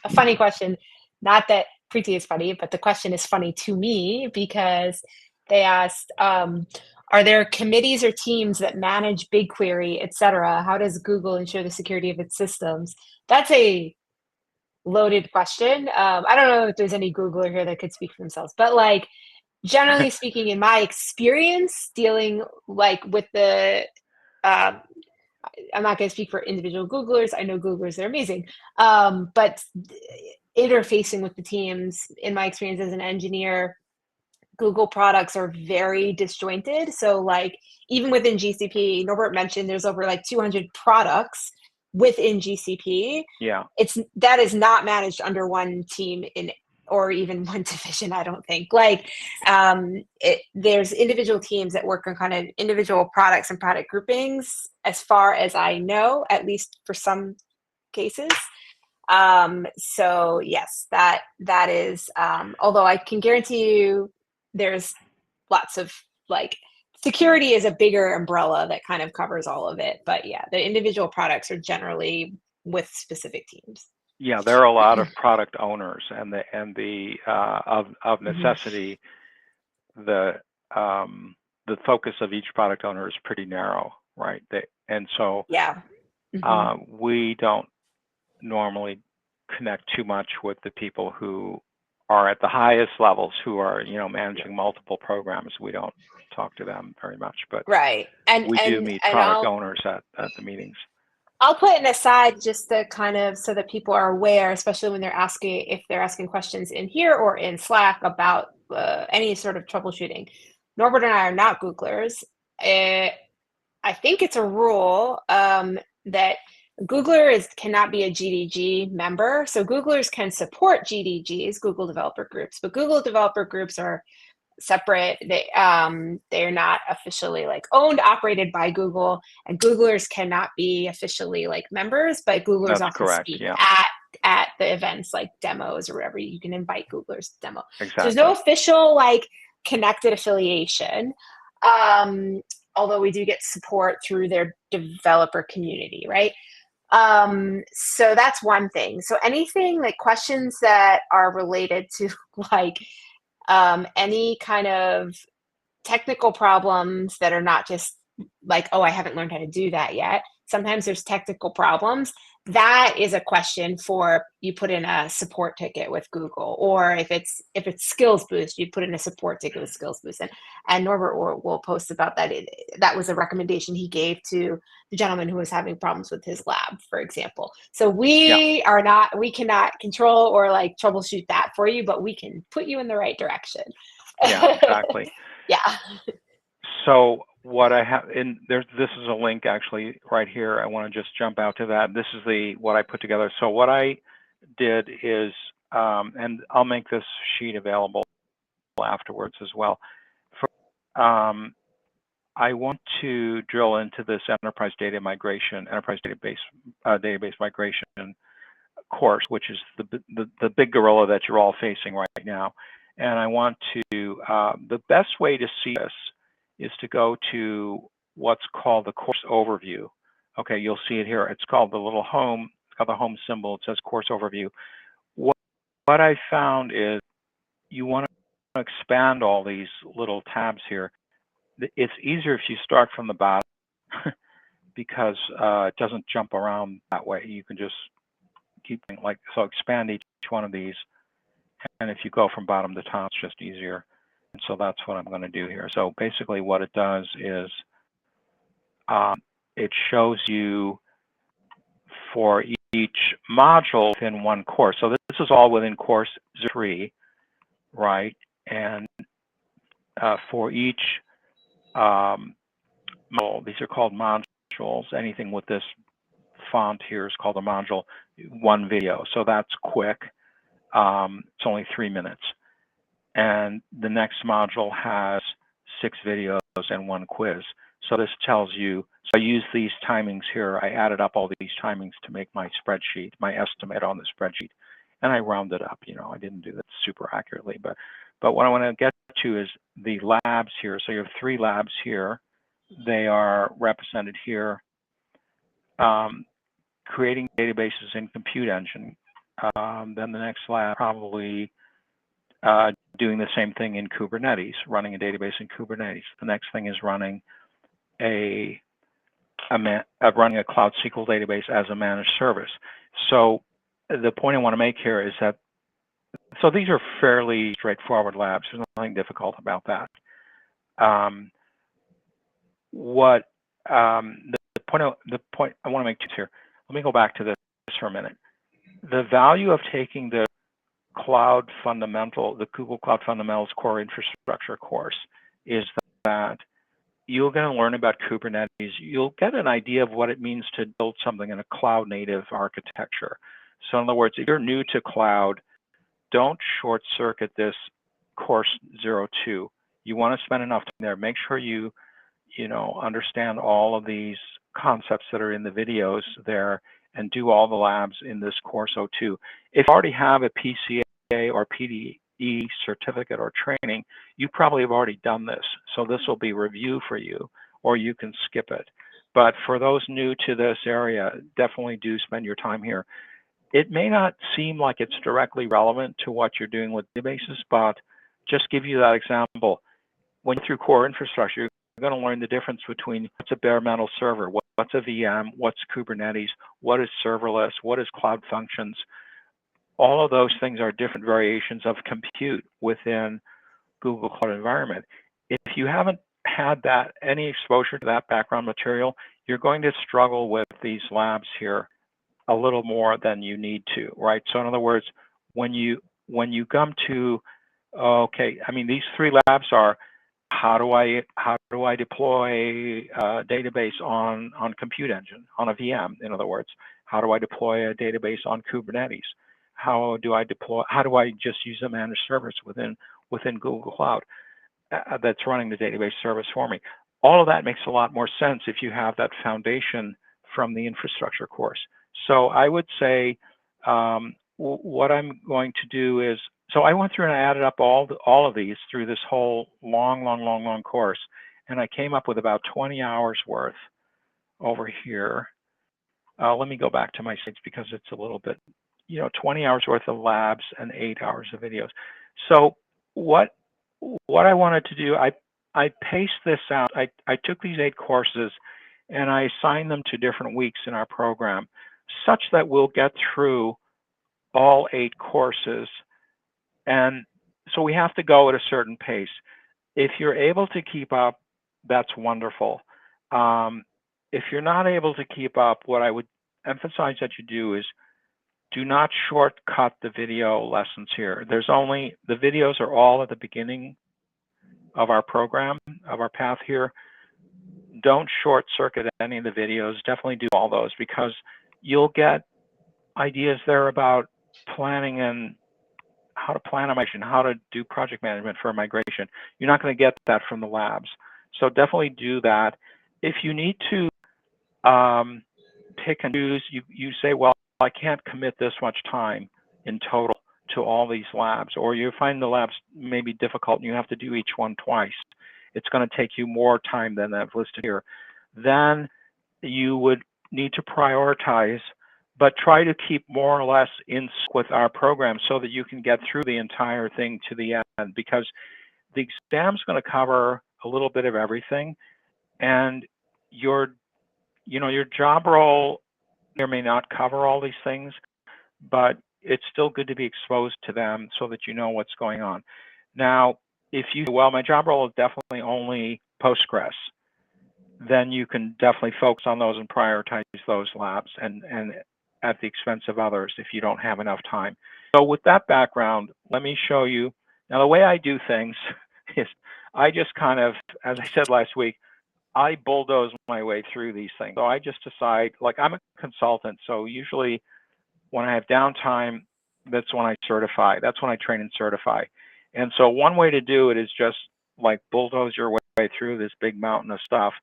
funny question. Not that Preeti is funny, but the question is funny to me because they asked, are there committees or teams that manage BigQuery, et cetera? How does Google ensure the security of its systems? That's a loaded question. I don't know if there's any Googler here that could speak for themselves, but like, generally speaking, in my experience dealing like with the, I'm not going to speak for individual Googlers. I know Googlers, they're amazing. But interfacing with the teams, in my experience as an engineer, Google products are very disjointed. So like even within GCP, Norbert mentioned there's over like 200 products within GCP. Yeah. That is not managed under one team or even one division, I don't think. Like there's individual teams that work on kind of individual products and product groupings, as far as I know, at least for some cases. So yes, that is, although I can guarantee you there's lots of like, security is a bigger umbrella that kind of covers all of it. But yeah, the individual products are generally with specific teams. Yeah, there are a lot of product owners, and of necessity, the focus of each product owner is pretty narrow, right? And so yeah, we don't normally connect too much with the people who are at the highest levels, who are managing multiple programs. We don't talk to them very much, but right. And we do meet product owners at the meetings. I'll put an aside just to kind of so that people are aware, especially when if they're asking questions in here or in Slack about any sort of troubleshooting. Norbert and I are not Googlers. I think it's a rule that Googlers cannot be a GDG member. So Googlers can support GDGs, Google Developer Groups, but Google Developer Groups are separate. They're not officially like owned, operated by Google, and Googlers cannot be officially like members, but Googlers often speak at the events like demos or wherever you can invite Googlers to demo. Exactly. So there's no official like connected affiliation, although we do get support through their developer community, right? So that's one thing. So anything like questions that are related to like any kind of technical problems that are not just like, oh, I haven't learned how to do that yet. Sometimes there's technical problems. That is a question for you put in a support ticket with Google, or if it's Skills Boost, you put in a support ticket with Skills Boost. And Norbert will post about that. That was a recommendation he gave to the gentleman who was having problems with his lab, for example. So we cannot control or like troubleshoot that for you, but we can put you in the right direction. Yeah, exactly. Yeah. So what I have this is a link actually right here. I want to just jump out to that. This is what I put together. So what I did is, and I'll make this sheet available afterwards as well. I want to drill into this enterprise data migration, enterprise database migration course, which is the big gorilla that you're all facing right now. And I want to, the best way to see this is to go to what's called the course overview. Okay, you'll see it here. It's called the little home, it's got the home symbol. It says course overview. What I found is you want to expand all these little tabs here. It's easier if you start from the bottom because it doesn't jump around that way. You can just keep like, so expand each one of these. And if you go from bottom to top, it's just easier. And so that's what I'm going to do here. So basically what it does is it shows you for each module within one course. So this is all within course 3, right? And for each module, these are called modules. Anything with this font here is called a module. 1 video. So that's quick. It's only 3 minutes. And the next module has 6 videos and 1 quiz. So this tells you, so I use these timings here. I added up all these timings to make my spreadsheet, my estimate on the spreadsheet. And I rounded up, you know, I didn't do that super accurately, but what I want to get to is the labs here. So you have 3 labs here. They are represented here. Creating databases in Compute Engine. Then the next lab probably doing the same thing in Kubernetes, running a database in Kubernetes. The next thing is running running a Cloud SQL database as a managed service. So the point I want to make here is that, so these are fairly straightforward labs. There's nothing difficult about that. The point I want to make here, let me go back to this for a minute. The value of taking the Cloud Fundamental, the Google Cloud Fundamentals Core Infrastructure course is that you're going to learn about Kubernetes. You'll get an idea of what it means to build something in a cloud native architecture. So in other words, if you're new to cloud, don't short circuit this course 02. You want to spend enough time there. Make sure you understand all of these concepts that are in the videos there and do all the labs in this course 02. If you already have a PCA or PDE certificate or training, you probably have already done this. So this will be review for you, or you can skip it. But for those new to this area, definitely do spend your time here. It may not seem like it's directly relevant to what you're doing with databases, but just give you that example. When you're through core infrastructure, you're going to learn the difference between what's a bare metal server, what's a VM, what's Kubernetes, what is serverless, what is cloud functions. All of those things are different variations of compute within Google Cloud environment. If you haven't had any exposure to that background material, you're going to struggle with these labs here a little more than you need to, right? So in other words, when you come to, okay, I mean, these 3 labs are, how do I deploy a database on Compute Engine, on a VM, in other words? How do I deploy a database on Kubernetes? How do I just use a managed service within Google Cloud that's running the database service for me? All of that makes a lot more sense if you have that foundation from the infrastructure course. So I would say what I'm going to do is, so I went through and I added up all of these through this whole long course, and I came up with about 20 hours worth over here. Let me go back to my slides because it's a little bit, 20 hours worth of labs and 8 hours of videos. So what I wanted to do, I paced this out. I took these 8 courses and I assigned them to different weeks in our program, such that we'll get through all 8 courses. And so we have to go at a certain pace. If you're able to keep up, that's wonderful. If you're not able to keep up, what I would emphasize that you do is do not shortcut the video lessons here. The videos are all at the beginning of our program, of our path here. Don't short circuit any of the videos. Definitely do all those, because you'll get ideas there about planning and how to plan a migration, how to do project management for a migration. information. You're not going to get that from the labs. So definitely do that. If you need to pick and choose, you say, well, I can't commit this much time in total to all these labs, or you find the labs maybe difficult and you have to do each one twice. It's going to take you more time than I've listed here. Then you would need to prioritize, but try to keep more or less in with our program so that you can get through the entire thing to the end, because the exam's going to cover a little bit of everything, and your job role may or may not cover all these things, but it's still good to be exposed to them so that you know what's going on. Now, if you say, well, my job role is definitely only Postgres, then you can definitely focus on those and prioritize those labs and at the expense of others if you don't have enough time. So with that background, let me show you. Now, the way I do things is I just kind of, as I said last week, I bulldoze my way through these things. So I just decide, like, I'm a consultant, so usually when I have downtime, that's when I certify. That's when I train and certify. And so one way to do it is just like bulldoze your way through this big mountain of stuff.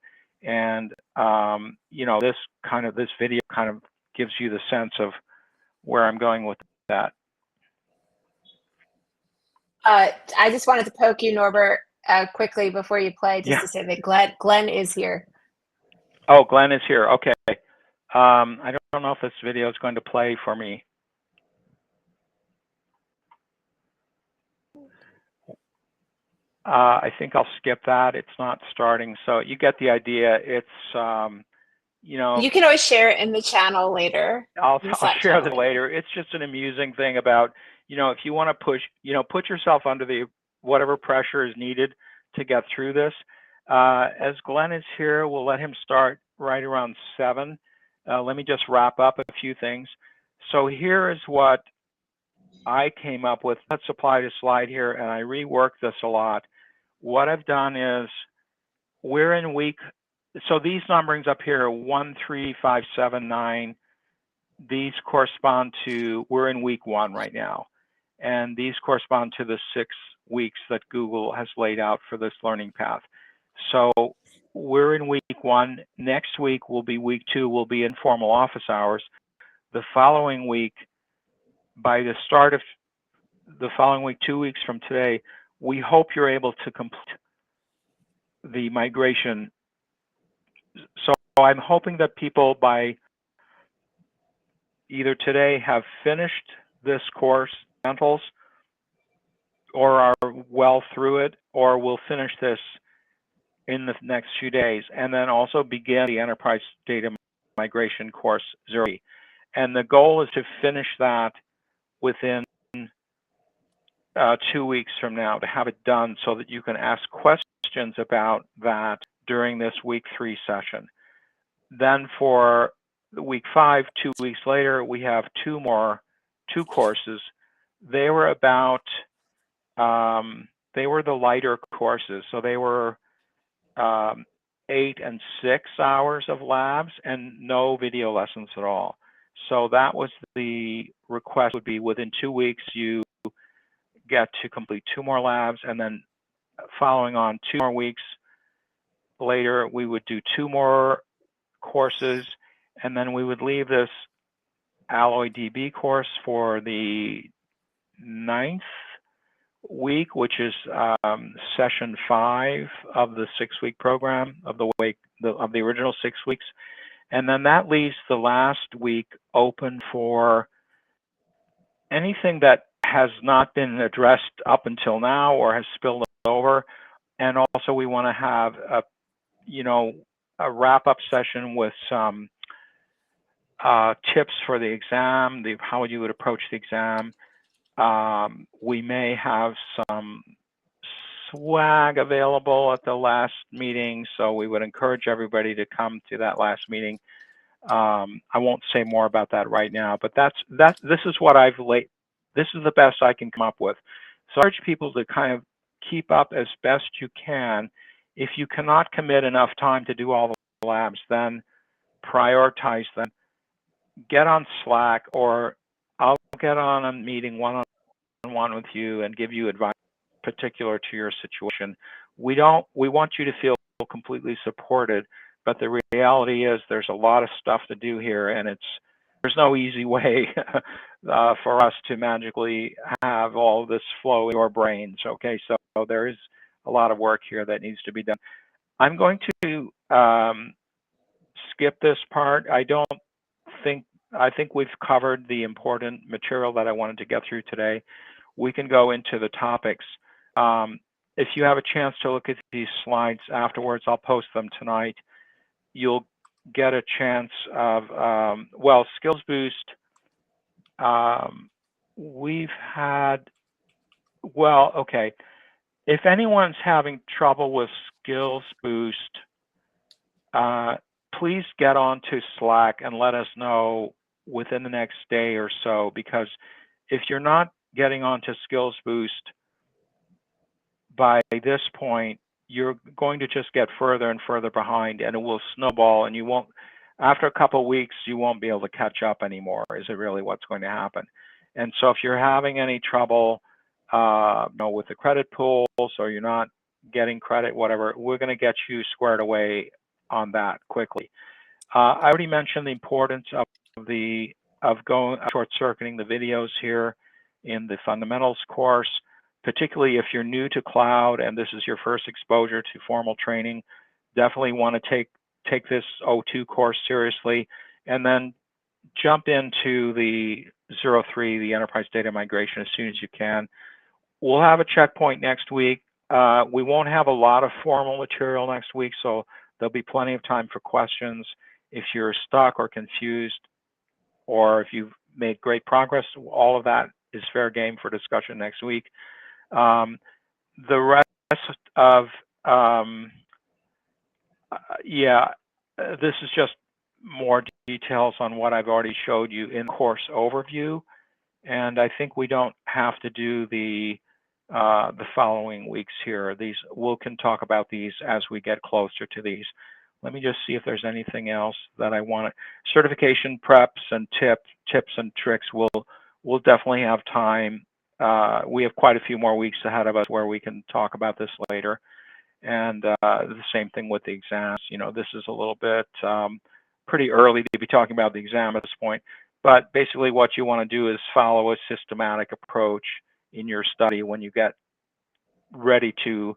And this video kind of gives you the sense of where I'm going with that. I just wanted to poke you, Norbert, quickly before you play, just to say that Glen is here. Oh, Glen is here. Okay. I don't know if this video is going to play for me. I think I'll skip that. It's not starting, so you get the idea. It's you can always share it in the channel later. I'll share that later. It's just an amusing thing about, if you want to push, put yourself under the whatever pressure is needed to get through this. As Glen is here, we'll let him start right around 7. Let me just wrap up a few things. So here is what I came up with. Let's apply the slide here, and I reworked this a lot. What I've done is we're in week, so these numberings up here, 1, 3, 5, 7, 9, these correspond to, we're in week 1 right now. And these correspond to the 6 weeks that Google has laid out for this learning path. So we're in week 1. Next week will be week 2, will be informal office hours. The following week, by the start of the following week, 2 weeks from today, we hope you're able to complete the migration. So I'm hoping that people by either today have finished this course, fundamentals, or are well through it, or will finish this in the next few days, and then also begin the enterprise data migration course 0. And the goal is to finish that within 2 weeks from now, to have it done so that you can ask questions about that during this week 3 session. Then for week 5, 2 weeks later, we have 2 courses. They were about, they were the lighter courses. So they were 8 and 6 hours of labs and no video lessons at all. So that was the request, would be within 2 weeks, you get to complete 2 more labs, and then following on 2 more weeks later, we would do 2 more courses, and then we would leave this AlloyDB course for the 9th week, which is session 5 of the 6-week program of the original 6 weeks, and then that leaves the last week open for anything that has not been addressed up until now or has spilled over. And also we want to have a wrap-up session with some tips for the exam, how you would approach the exam. We may have some swag available at the last meeting, so we would encourage everybody to come to that last meeting. I won't say more about that right now, but this is what I've laid. This is the best I can come up with. So I urge people to kind of keep up as best you can. If you cannot commit enough time to do all the labs, then prioritize them. Get on Slack, or I'll get on a meeting one-on-one with you and give you advice. particular to your situation. We want you to feel completely supported, but the reality is there's a lot of stuff to do here, and there's no easy way for us to magically have all of this flow in your brains. Okay, so there is a lot of work here that needs to be done. I'm going to skip this part. I think we've covered the important material that I wanted to get through today. We can go into the topics. If you have a chance to look at these slides afterwards, I'll post them tonight. You'll get a chance of, well, Skills Boost. We've had, well, okay. If anyone's having trouble with Skills Boost, please get onto Slack and let us know within the next day or so, because if you're not getting onto Skills Boost by this point, you're going to just get further and further behind, and it will snowball, and you won't, after a couple of weeks, you won't be able to catch up anymore, is it really what's going to happen. And so if you're having any trouble with the credit pools, or you're not getting credit, whatever, we're going to get you squared away on that quickly. I already mentioned the importance of going short-circuiting the videos here in the fundamentals course, particularly if you're new to cloud and this is your first exposure to formal training. Definitely want to take this O2 course seriously, and then jump into the 03, the enterprise data migration, as soon as you can. We'll have a checkpoint next week. We won't have a lot of formal material next week, so there'll be plenty of time for questions. If you're stuck or confused, or if you've made great progress, all of that is fair game for discussion next week. The rest of, this is just more details on what I've already showed you in course overview. And I think we don't have to do the following weeks here. We can talk about these as we get closer to these. Let me just see if there's anything else that I want. Certification preps and tips and tricks. We'll definitely have time. We have quite a few more weeks ahead of us where we can talk about this later. And the same thing with the exams. This is a little bit pretty early to be talking about the exam at this point. But basically what you want to do is follow a systematic approach in your study when you get ready to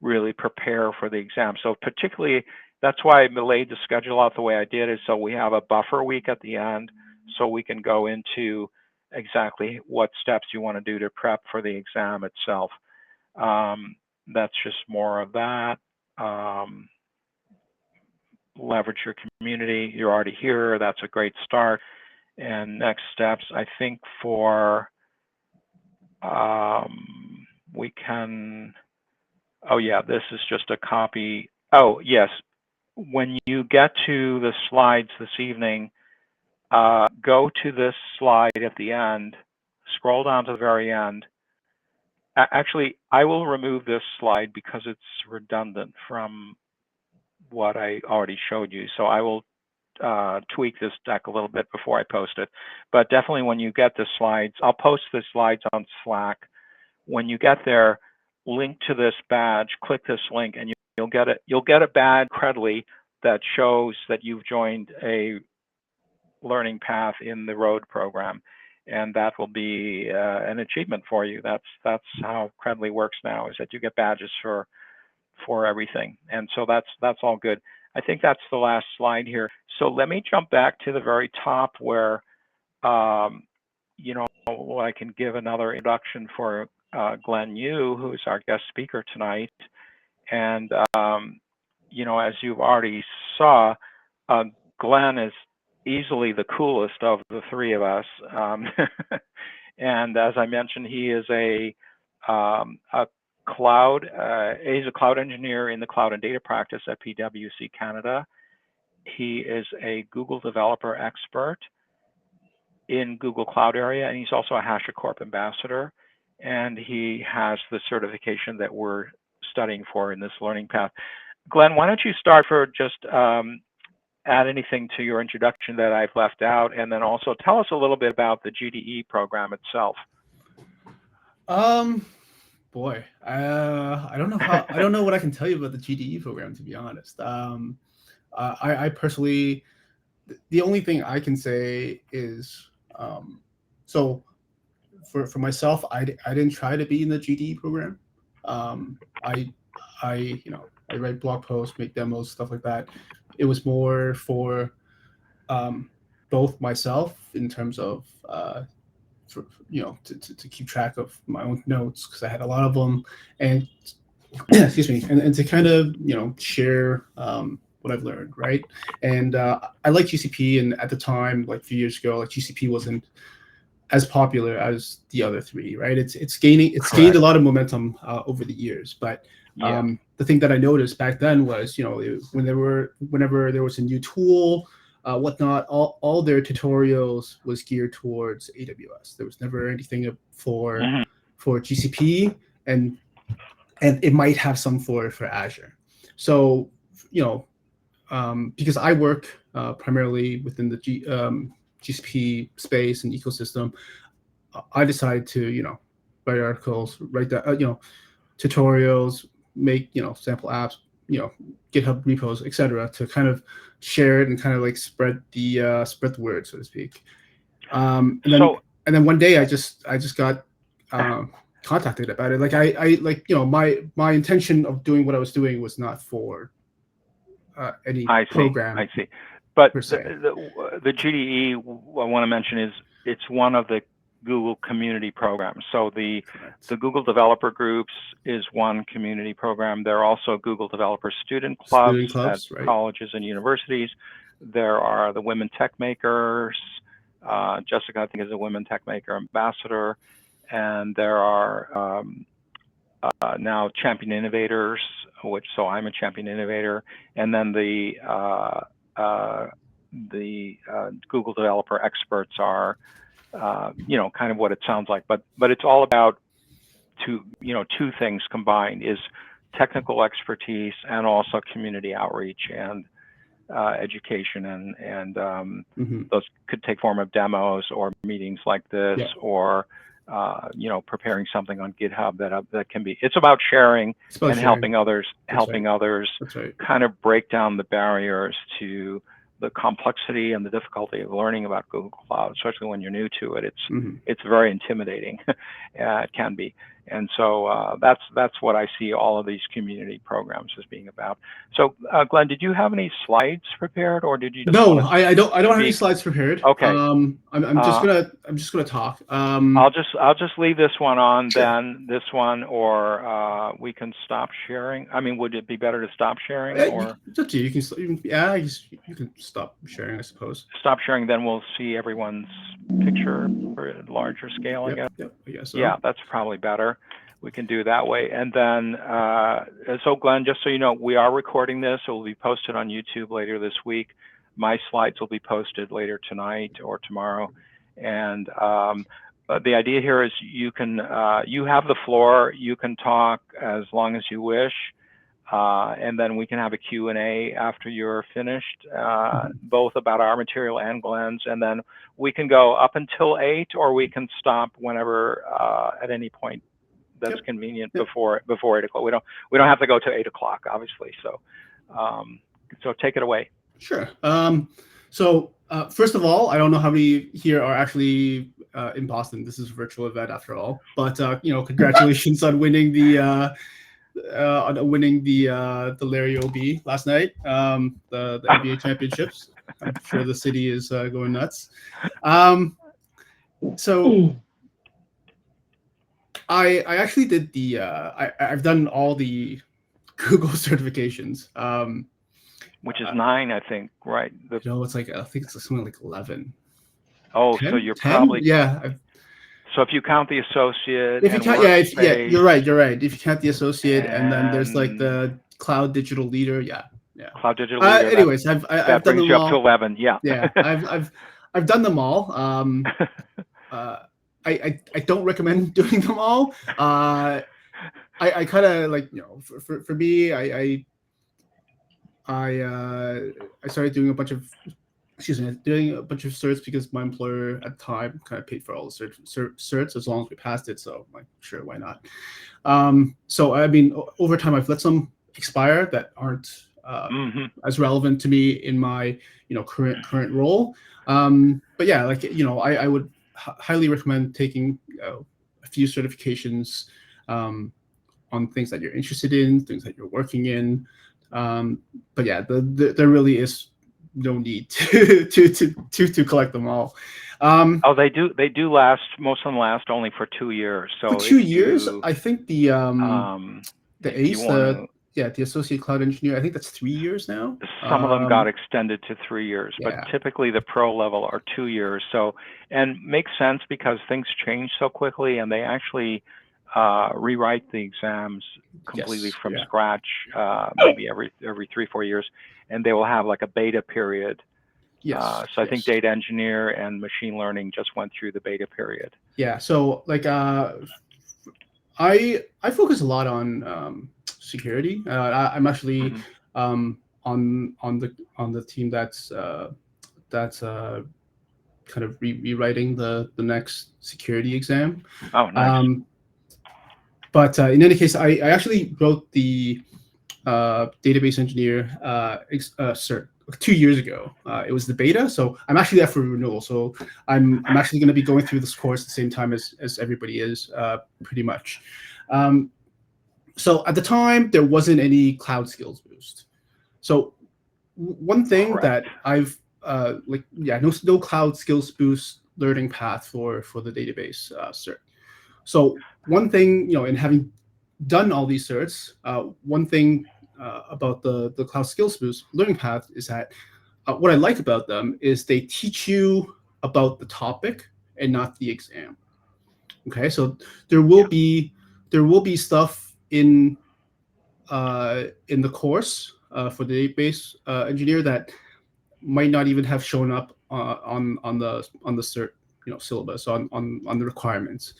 really prepare for the exam. So particularly, that's why I laid the schedule out the way I did, is so we have a buffer week at the end, so we can go into exactly what steps you want to do to prep for the exam itself. That's just more of that. Leverage your community. You're already here. That's a great start. And next steps, I think for, we can, oh yeah, this is just a copy. Oh yes, when you get to the slides this evening, go to this slide at the end, scroll down to the very end. Actually, I will remove this slide because it's redundant from what I already showed you. So I will tweak this deck a little bit before I post it. But definitely when you get the slides, I'll post the slides on Slack. When you get there, link to this badge, click this link, and you'll get a badge credly that shows that you've joined a learning path in the road program. And that will be an achievement for you. That's how Credly works now, is that you get badges for everything. And so that's all good. I think that's the last slide here. So let me jump back to the very top where, I can give another introduction for Glen Yu, who's our guest speaker tonight. And, as you've already saw, Glen is easily the coolest of the three of us. And as I mentioned, he is he's a cloud engineer in the cloud and data practice at PwC Canada. He is a Google developer expert in Google Cloud area, and he's also a HashiCorp ambassador. And he has the certification that we're studying for in this learning path. Glen, why don't you start for just add anything to your introduction that I've left out, and then also tell us a little bit about the GDE program itself. Boy, I don't know what I can tell you about the GDE program, to be honest. I personally, the only thing I can say is, so for myself, I didn't try to be in the GDE program. I I write blog posts, make demos, stuff like that. It was more for both myself in terms of to keep track of my own notes, because I had a lot of them, and excuse me, and to kind of share what I've learned, right? And I like GCP, and at the time, like a few years ago, like GCP wasn't as popular as the other three, right? It's gained a lot of momentum over the years, but the thing that I noticed back then was, whenever there was a new tool, whatnot, all their tutorials was geared towards AWS. There was never anything for GCP, and it might have some for Azure. So because I work primarily within the GCP space and ecosystem, I decided to write articles, write that tutorials, make sample apps, GitHub repos, etc., to kind of share it and kind of like spread the word, so to speak. And then one day I just got contacted about it. Like I my intention of doing what I was doing was not for any program. I see. But the GDE, I want to mention, is it's one of the Google community programs. So the Google Developer Groups is one community program. There are also Google Developer Student Clubs at colleges and universities. There are the Women Tech Makers. Jessica, I think, is a Women Tech Maker ambassador. And there are now Champion Innovators, so I'm a Champion Innovator. And then the Google Developer Experts are kind of what it sounds like, but it's all about two things combined: is technical expertise and also community outreach and education, and those could take form of demos or meetings like this, or preparing something on GitHub that can be. It's about sharing and helping others, kind of break down the barriers to the complexity and the difficulty of learning about Google Cloud, especially when you're new to it. It's very intimidating. It can be, and so that's what I see all of these community programs as being about. So, Glenn, did you have any slides prepared, or did you? No, I don't have any slides prepared. Okay. I'm just gonna talk. I'll just leave this one on, sure. Then this one, or we can stop sharing. I mean, would it be better to stop sharing, or? It's up to you. You can stop sharing, I suppose. Stop sharing, then we'll see everyone's picture for a larger scale, I guess. Yep, I guess so. Yeah, that's probably better. We can do that way. And then, so Glenn, just so you know, we are recording this. It will be posted on YouTube later this week. My slides will be posted later tonight or tomorrow. And the idea here is you have the floor. You can talk as long as you wish. And then we can have a Q&A after you're finished, both about our material and Glenn's. And then we can go up until 8, or we can stop whenever, at any point that's convenient before 8 o'clock. We don't have to go to 8 o'clock, obviously. So, so take it away. Sure. So first of all, I don't know how many here are actually in Boston. This is a virtual event after all. But congratulations on winning the Larry OB last night, the NBA championships. I'm sure the city is going nuts. So I actually did I've done all the Google certifications. Which is 9, I think, right? It's like, I think it's something like 11. Oh, 10? so you're 10? probably yeah. So if you count the associate, if you count, you're right. If you count the associate, and then there's like the cloud digital leader, cloud digital leader. Anyways, I've done them you all. Up to 11, yeah. I've done them all. I don't recommend doing them all. I kind of like for me, I started doing a bunch of doing a bunch of certs because my employer at the time kind of paid for all the certs as long as we passed it. So I'm like, sure, why not? So I mean, over time, I've let some expire that aren't as relevant to me in my current role. But yeah, like I would highly recommend taking a few certifications on things that you're interested in, things that you're working in. But yeah, there really is no need to collect them all. Oh, they do last. Most of them last only for 2 years. So for 2 years, I think the ACE, the associate cloud engineer, I think that's 3 years now. Some of them got extended to 3 years, but yeah. typically the pro level are 2 years. So, and makes sense because things change so quickly, and they actually rewrite the exams completely from scratch, maybe every 3-4 years, and they will have like a beta period. So I think data engineer and machine learning just went through the beta period. Yeah. So like I focus a lot on security. I'm actually on the team that's kind of rewriting the next security exam. Oh, nice. But in any case, I actually wrote the database engineer cert 2 years ago. It was the beta, so I'm actually there for renewal. So I'm actually going to be going through this course at the same time as everybody is, pretty much. So at the time, there wasn't any cloud skills boost. So one thing that I've no cloud skills boost learning path for the database cert. So one thing, in having done all these certs, one thing about the cloud skills boost learning path is that what I like about them is they teach you about the topic and not the exam. Okay, so there will be stuff in the course for the database engineer that might not even have shown up on the cert syllabus on the requirements.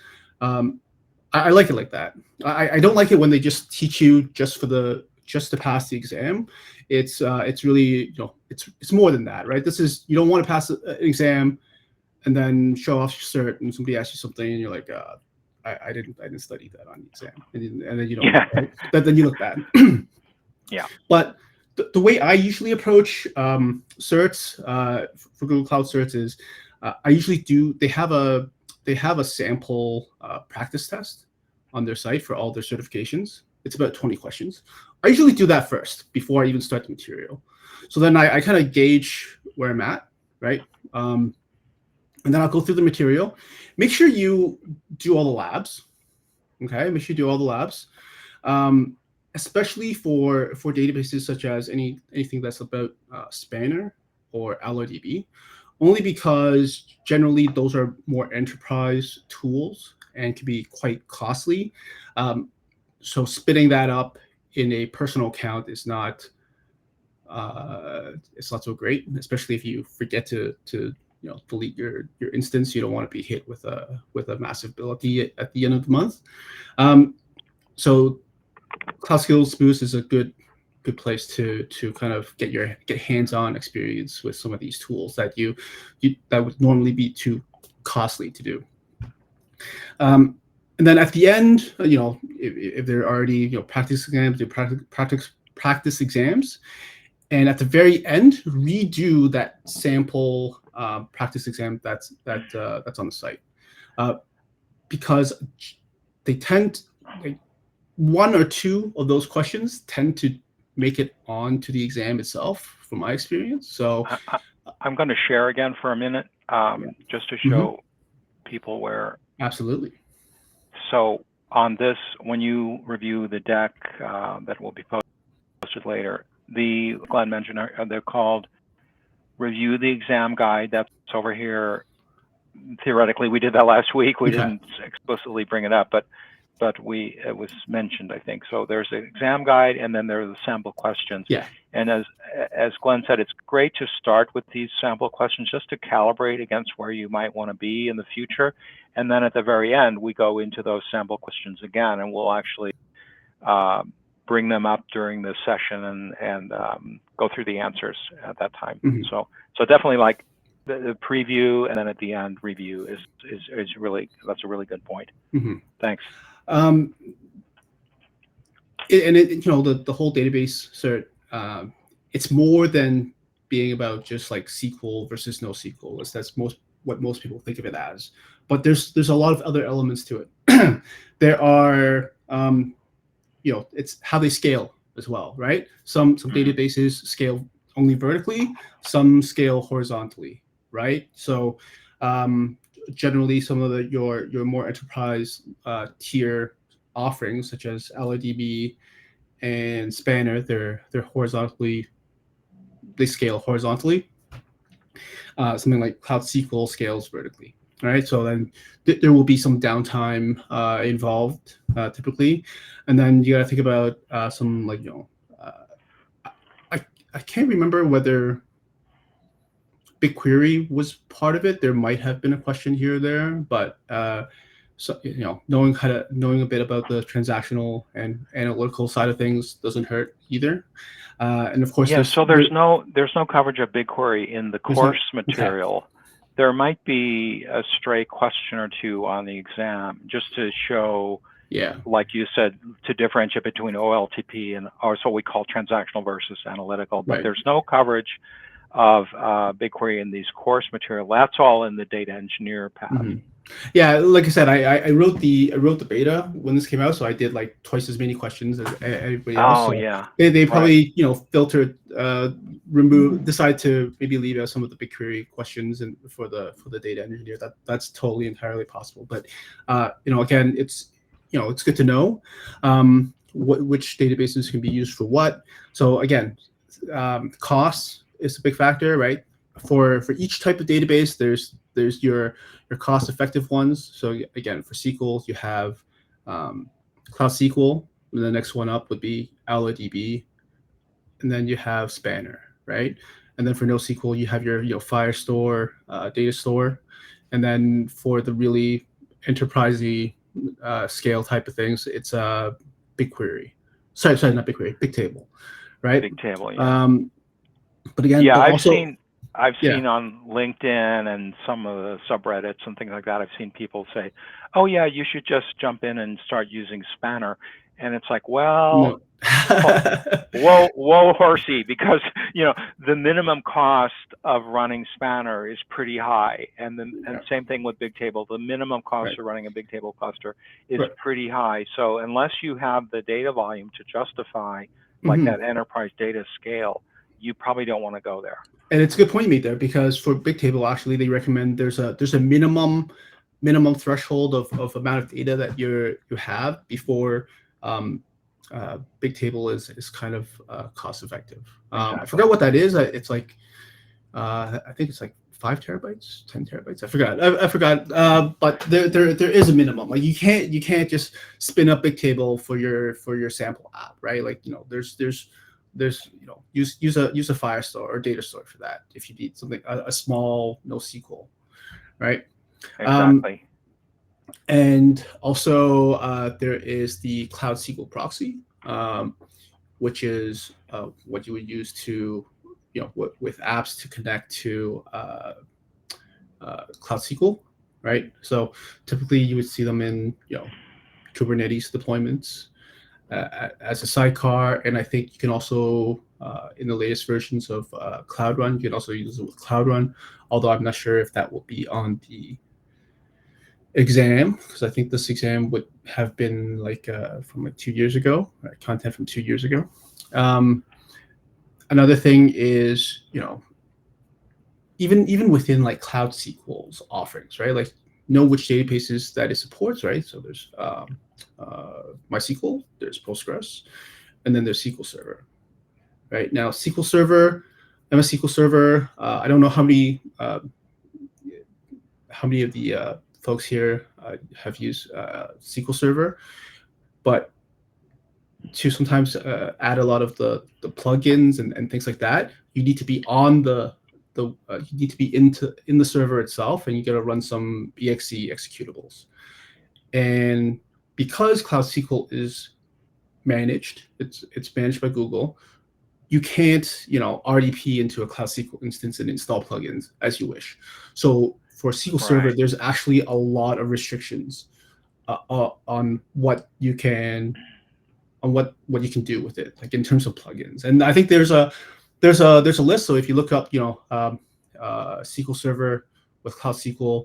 I like it like that. I don't like it when they just teach you just to pass the exam. It's really it's more than that, right? You don't want to pass an exam and then show off your cert and somebody asks you something and you're like, I didn't study that on the exam, and then you don't, right? Then you look bad. Yeah. But the way I usually approach certs for Google Cloud certs is I usually they have a sample practice test on their site for all their certifications. It's about 20 questions. I usually do that first before I even start the material. So then I kind of gauge where I'm at, right? And then I'll go through the material. Make sure you do all the labs. Okay, make sure you do all the labs, especially for databases such as anything that's about Spanner or AlloyDB, only because generally those are more enterprise tools and can be quite costly. So spinning that up in a personal account is not so great, especially if you forget to delete your instance. You don't want to be hit with a massive bill at the end of the month. So Cloud Skills Boost is a good place to kind of get hands-on experience with some of these tools that that would normally be too costly to do. And then at the end, if they're already practice exams, do practice exams, and at the very end, redo that sample practice exam that's on the site, because they tend, one or two of those questions tend to make it onto the exam itself, from my experience. So I'm going to share again for a minute, just to show people where. Absolutely. So on this, when you review the deck that will be posted later, the Glenn mentioned, they're called Review the Exam Guide. That's over here. Theoretically, we did that last week. We didn't explicitly bring it up, but it was mentioned, I think. So there's the exam guide, and then there are the sample questions. Yeah. And as Glenn said, it's great to start with these sample questions just to calibrate against where you might want to be in the future. And then at the very end, we go into those sample questions again, and we'll actually bring them up during the session and go through the answers at that time. So definitely like the preview and then at the end review is really, that's a really good point. Thanks. And it, the whole database cert, it's more than being about just like SQL versus NoSQL. That's what most people think of it as. But there's a lot of other elements to it. There are it's how they scale as well, right? Some databases scale only vertically, some scale horizontally, right? So generally, some of your more enterprise tier offerings, such as LIDB and Spanner, they're horizontally, they scale horizontally. Something like Cloud SQL scales vertically, right? So then there will be some downtime involved typically, and then you got to think about some like I can't remember whether BigQuery was part of it. There might have been a question here or there, but so knowing a bit about the transactional and analytical side of things doesn't hurt either. And of course, so there's no coverage of BigQuery in the course material. Okay. There might be a stray question or two on the exam just to show, like you said, to differentiate between OLTP and or so we call transactional versus analytical. But there's no coverage of BigQuery in these course material. That's all in the data engineer path. Yeah, like I said, I wrote the beta when this came out, so I did like twice as many questions as everybody else. So they probably filtered, decide to maybe leave out some of the BigQuery questions and for the data engineer. That's totally entirely possible. But again, it's good to know which databases can be used for what. So again, cost is a big factor, right? For each type of database, there's your cost-effective ones. So again, for SQL, you have Cloud SQL, and the next one up would be LIDB, and then you have Spanner, right? And then for NoSQL, you have your Firestore, data store, and then for the really enterprisey scale type of things, it's BigQuery. Sorry, not BigQuery, Bigtable, right? Bigtable, yeah. But again, I've seen on LinkedIn and some of the subreddits and things like that, I've seen people say, oh yeah, you should just jump in and start using Spanner. And it's like, well, whoa, horsey, because the minimum cost of running Spanner is pretty high, and same thing with Bigtable. The minimum cost of running a Bigtable cluster is pretty high. So unless you have the data volume to justify like that enterprise data scale, you probably don't want to go there. And it's a good point you made there, because for Bigtable, actually, they recommend there's a minimum threshold of amount of data that you have before Bigtable is kind of cost effective. I forgot what that is. It's like I think it's like 5 terabytes, 10 terabytes. I forgot. But there is a minimum. Like you can't just spin up Bigtable for your sample app, right? Like there's use a Firestore or data store for that if you need something a small NoSQL, right? Exactly. And also there is the Cloud SQL proxy, which is what you would use to with apps to connect to Cloud SQL, right? So typically you would see them in Kubernetes deployments as a sidecar, and I think you can also in the latest versions of Cloud Run, you can also use it with Cloud Run. Although I'm not sure if that will be on the exam, because I think this exam would have been like from like 2 years ago, right? Content from 2 years ago. Another thing is even within like Cloud SQL's offerings, right? Like know which databases that it supports, right? So there's MySQL, there's Postgres, and then there's SQL Server, right? Now SQL Server, MS SQL Server, I don't know how many of the folks here have used SQL Server, but to sometimes add a lot of the plugins and things like that, you need to be on you need to be in the server itself, and you got to run some exe executables. And because Cloud SQL is managed. It's managed by Google. You can't, RDP into a Cloud SQL instance and install plugins as you wish. So for SQL Server, there's actually a lot of restrictions on what you can do with it, like in terms of plugins. And I think there's a list. So if you look up, SQL Server with Cloud SQL,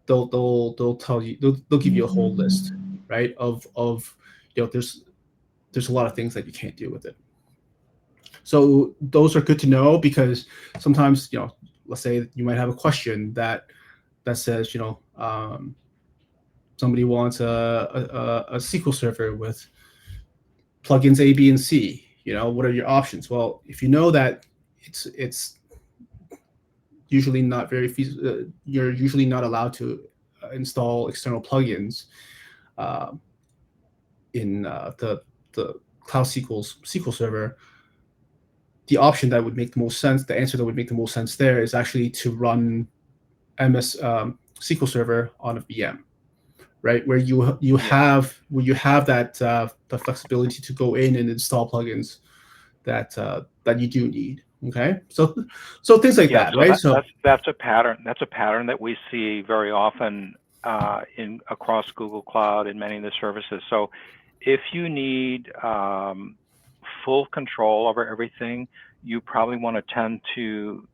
they'll tell you, they'll give you a whole list, right? Of there's a lot of things that you can't do with it. So those are good to know, because sometimes, let's say you might have a question that says, somebody wants a SQL Server with plugins A, B, and C. What are your options? Well, if you know that it's usually not very feasible, you're usually not allowed to install external plugins in the Cloud SQL Server. The option that would make the most sense, the answer that would make the most sense there, is actually to run MS SQL Server on a VM, right? Where you have that the flexibility to go in and install plugins that you do need. Okay, so things like that, right? That's a pattern. That's a pattern that we see very often across Google Cloud in many of the services. So if you need full control over everything, you probably want to tend to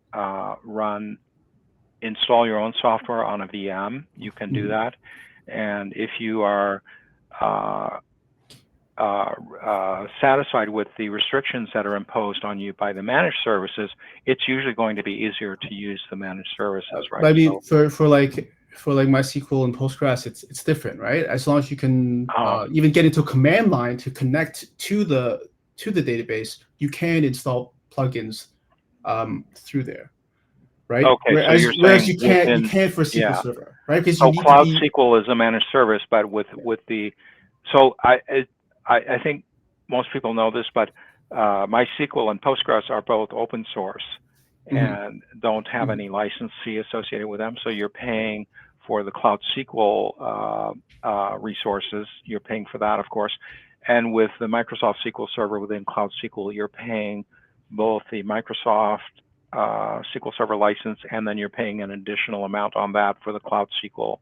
install your own software on a VM. You can do that. And if you are satisfied with the restrictions that are imposed on you by the managed services, it's usually going to be easier to use the managed services, right? I mean, for MySQL and Postgres, it's different, right? As long as you can even get into a command line to connect to the database, you can install plugins through there, right? Okay, whereas you can't for SQL Server, right? Because so Cloud SQL is a managed service, but with the I think most people know this, but MySQL and Postgres are both open source and don't have any license fee associated with them. So you're paying for the Cloud SQL resources. You're paying for that, of course. And with the Microsoft SQL Server within Cloud SQL, you're paying both the Microsoft SQL Server license, and then you're paying an additional amount on that for the Cloud SQL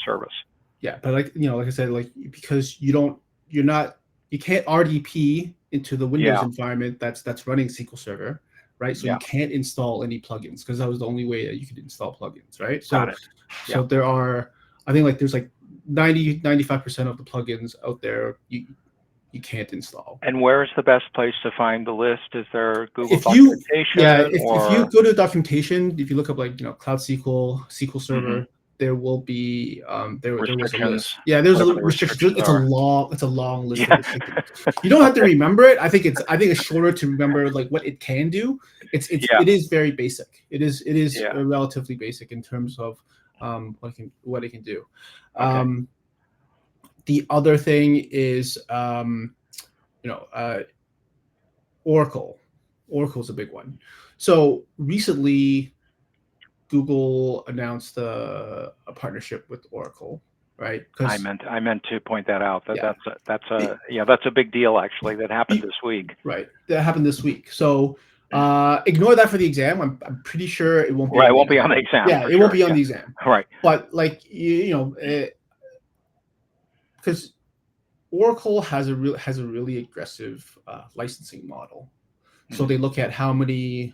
service. Yeah, but like I said, because you can't RDP into the Windows environment that's running SQL Server, right? So you can't install any plugins, because that was the only way that you could install plugins, right? So there are, I think there's 90-95% of the plugins out there you can't install. And where is the best place to find the list? Is there Google documentation? If you go to documentation, if you look up Cloud SQL Server, there will be there was a list. Yeah, there's a restriction. It's a long list of restrictions. You don't have to remember it. I think it's shorter to remember what it can do. It is very basic. It is relatively basic in terms of what it can do. Okay. The other thing is Oracle. Oracle's a big one. So recently, Google announced a partnership with Oracle, right? I meant to point that out. That's a big deal, actually. That happened this week. Right, that happened this week. So ignore that for the exam. I'm pretty sure it won't be. Right, it won't be on the exam. Yeah, it won't be on the exam. Right. But because Oracle has a really aggressive licensing model. So they look at how many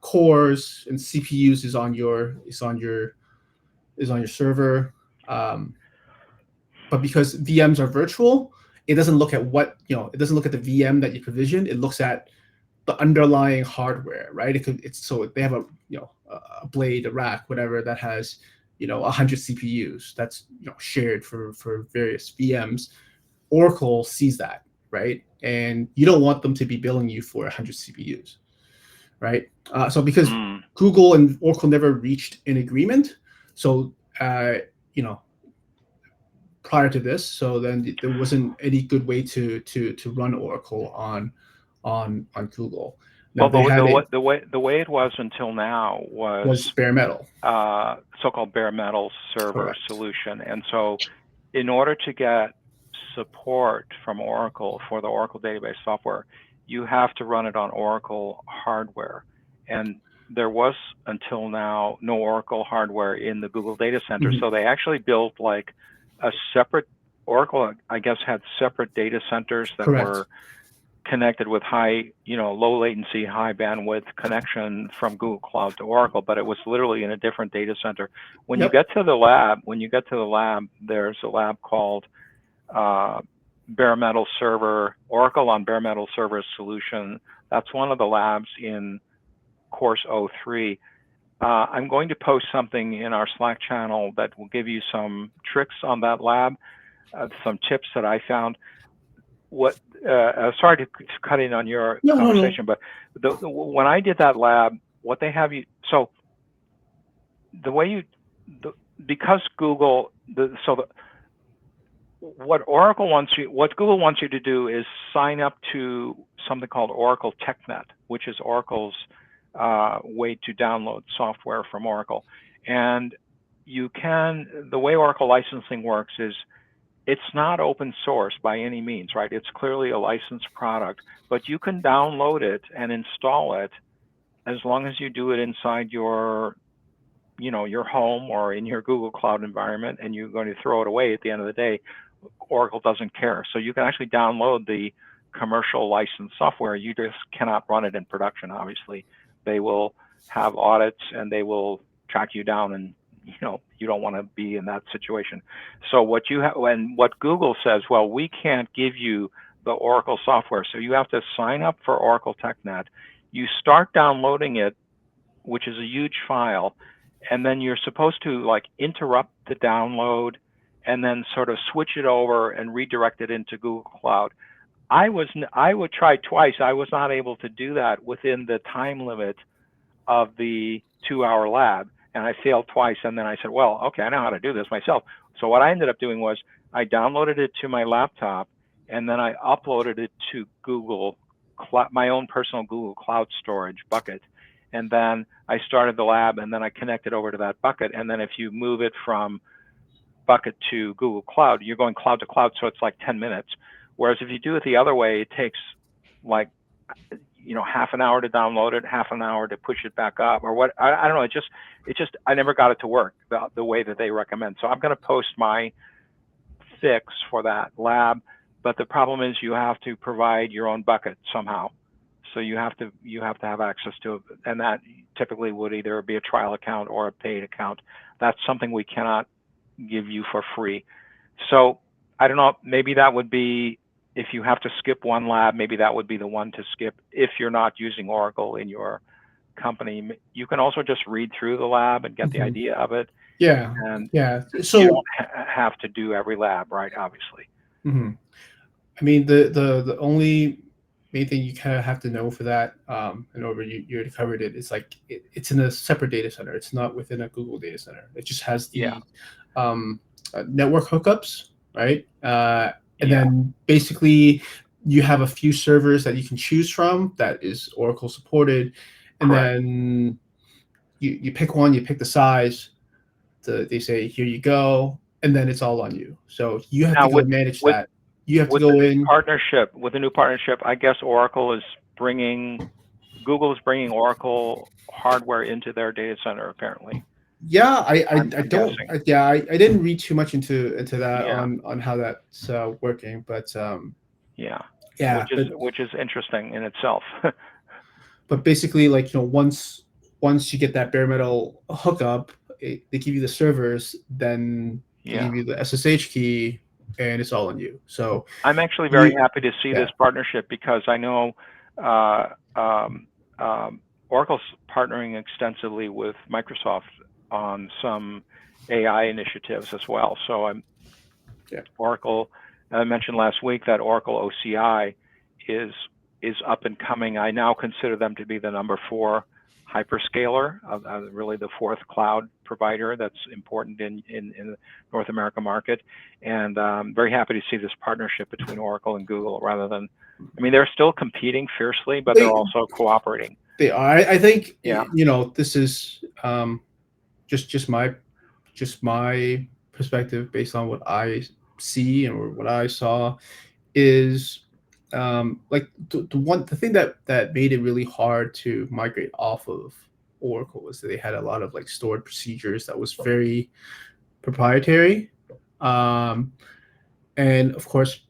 cores and CPUs is on your server, but because VMs are virtual, it doesn't look at it doesn't look at the VM that you provisioned. It looks at the underlying hardware, right? So they have a blade, a rack, whatever, that has 100 CPUs that's shared for various VMs. Oracle sees that, right? And you don't want them to be billing you for 100 CPUs, right? So because Google and Oracle never reached an agreement, so prior to this, so then there wasn't any good way to run Oracle on Google. Now, the way it was until now was bare metal, so-called bare metal server solution. And so in order to get support from Oracle for the Oracle database software, you have to run it on Oracle hardware. And there was, until now, no Oracle hardware in the Google data center. So they actually built like a separate, Oracle, I guess, had separate data centers that were connected with high, low latency, high bandwidth connection from Google Cloud to Oracle, but it was literally in a different data center. When you get to the lab, there's a lab called bare metal server, Oracle on bare metal server solution. That's one of the labs in course 03. I'm going to post something in our Slack channel that will give you some tricks on that lab, some tips that I found. Sorry to cut in on your conversation, but when I did that lab, what they have you, so the way because Google, what Google wants you to do is sign up to something called Oracle TechNet, which is Oracle's way to download software from Oracle. And the way Oracle licensing works is it's not open source by any means, right? It's clearly a licensed product, but you can download it and install it as long as you do it inside your home or in your Google Cloud environment, and you're going to throw it away at the end of the day. Oracle doesn't care. So you can actually download the commercial licensed software. You just cannot run it in production, obviously. They will have audits and they will track you down, and you don't want to be in that situation. So what Google says, well, we can't give you the Oracle software, so you have to sign up for Oracle TechNet. You start downloading it, which is a huge file, and then you're supposed to interrupt the download and then sort of switch it over and redirect it into Google Cloud. I would try twice. I was not able to do that within the time limit of the 2-hour lab, and I failed twice. And then I said, well, okay, I know how to do this myself. So what I ended up doing was I downloaded it to my laptop, and then I uploaded it to Google, my own personal Google Cloud storage bucket. And then I started the lab, and then I connected over to that bucket. And then if you move it from bucket to Google Cloud, you're going cloud to cloud, so it's like 10 minutes. Whereas if you do it the other way, it takes half an hour to download it, half an hour to push it back up, or what? I don't know. It just I never got it to work the way that they recommend. So I'm going to post my fix for that lab, but the problem is you have to provide your own bucket somehow. So you have to have access to it, and that typically would either be a trial account or a paid account. That's something we cannot give you for free. So I don't know. Maybe that would be, if you have to skip one lab, maybe that would be the one to skip if you're not using Oracle in your company. You can also just read through the lab and get the idea of it. Yeah. And so you don't have to do every lab, right? Obviously. I mean, the only main thing you kind of have to know for that, and over you already covered it, it's it's in a separate data center. It's not within a Google data center. It just has the network hookups, right? And then basically you have a few servers that you can choose from that is Oracle supported. And then you pick one, you pick the size, they say, here you go. And then it's all on you. So you have to go manage that. You have to go in. With the new partnership, I guess Google is bringing Oracle hardware into their data center, apparently. Yeah, I didn't read too much into that on how that's working, but which is interesting in itself. But basically, once you get that bare metal hookup, they give you the servers, then they give you the SSH key, and it's all on you. So I'm actually very happy to see this partnership, because I know Oracle's partnering extensively with Microsoft on some AI initiatives as well. So Oracle, I mentioned last week that Oracle OCI is up and coming. I now consider them to be the number 4 hyperscaler, really the 4th cloud provider that's important in the North America market. And I'm very happy to see this partnership between Oracle and Google, rather than, they're still competing fiercely, but they're also cooperating. They are. I think, this is just my perspective based on what I see or what I saw is like the thing that made it really hard to migrate off of Oracle was that they had a lot of like stored procedures that was very proprietary. And of course,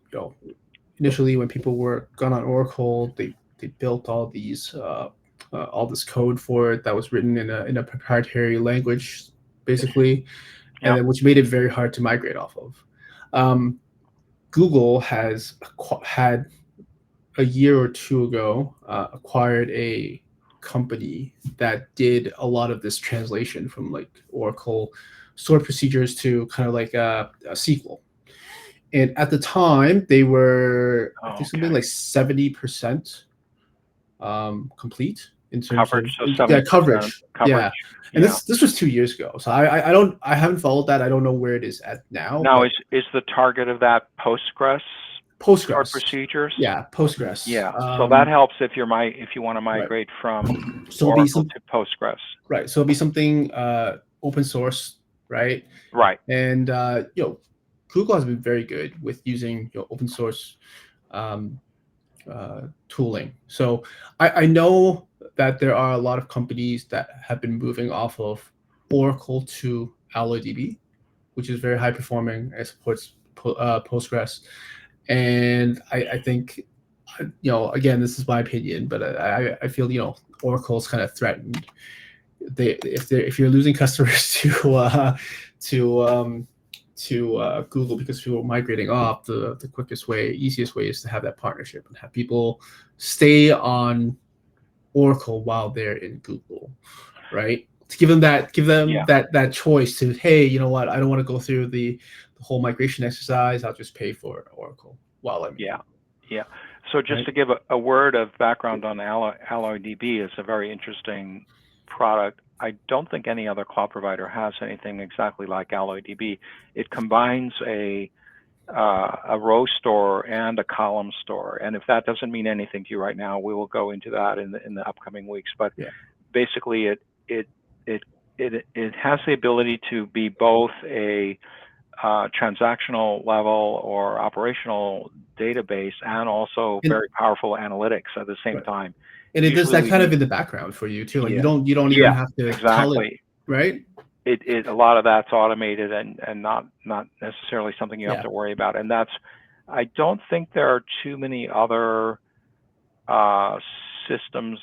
initially when people were gone on Oracle, they built all these all this code for it that was written in a proprietary language, basically, and then, which made it very hard to migrate off of. Google has had a year or two ago acquired a company that did a lot of this translation from like Oracle stored procedures to kind of like a SQL. And at the time, they were I think something like 70% complete in terms Coverage, of so 70% coverage. Yeah, and Yeah. this was 2 years ago. So I haven't followed that. I don't know where it is at now. Now, but is the target of that Postgres stored procedures? Yeah, Postgres. Yeah, so that helps if you want to migrate from So Oracle to Postgres. Right. So it'll be something open source, right? Right. And Google has been very good with using open source tooling. So I know that there are a lot of companies that have been moving off of Oracle to AlloyDB, which is very high performing and supports Postgres. And I think, again, this is my opinion, but I feel Oracle's kind of threatened. If you're losing customers to Google because people are migrating off, the quickest way, easiest way is to have that partnership and have people stay on Oracle while they're in Google, right? To give them that choice to, hey, you know what, I don't want to go through the whole migration exercise. I'll just pay for Oracle while I'm yeah. So just to give a word of background on AlloyDB, is a very interesting product. I don't think any other cloud provider has anything exactly like AlloyDB. It combines a row store and a column store, and if that doesn't mean anything to you right now, we will go into that in the upcoming weeks. But basically, it has the ability to be both a transactional level or operational database and also very powerful analytics at the same time. And it does that kind of in the background for you too. Like you don't even have to tell it, right? A lot of that's automated and not necessarily something you have to worry about. And I don't think there are too many other systems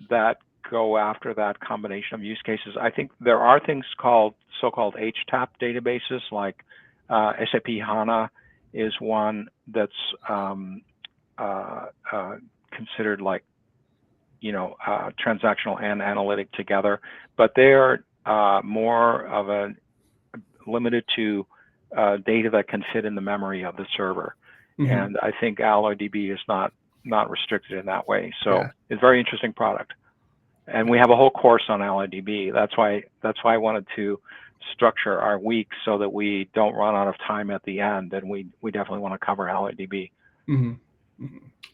that go after that combination of use cases. I think there are things called so-called HTAP databases, like SAP HANA is one that's considered like transactional and analytic together, but they're more of a limited to data that can fit in the memory of the server. And I think AlloyDB is not restricted in that way. So it's a very interesting product. And we have a whole course on AlloyDB. That's why I wanted to structure our week so that we don't run out of time at the end, and we definitely want to cover AlloyDB.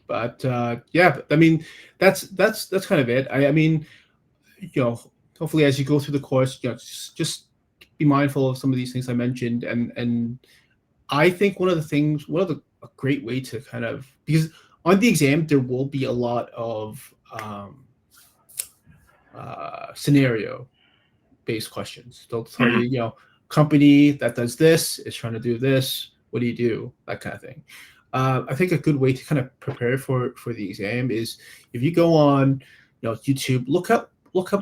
But I mean, that's kind of it. I mean, hopefully as you go through the course, just be mindful of some of these things I mentioned, and I think one of a great way to kind of, because on the exam there will be a lot of scenario based questions. They'll tell you, company that does this is trying to do this. What do you do? That kind of thing. I think a good way to kind of prepare for the exam is if you go on, YouTube, look up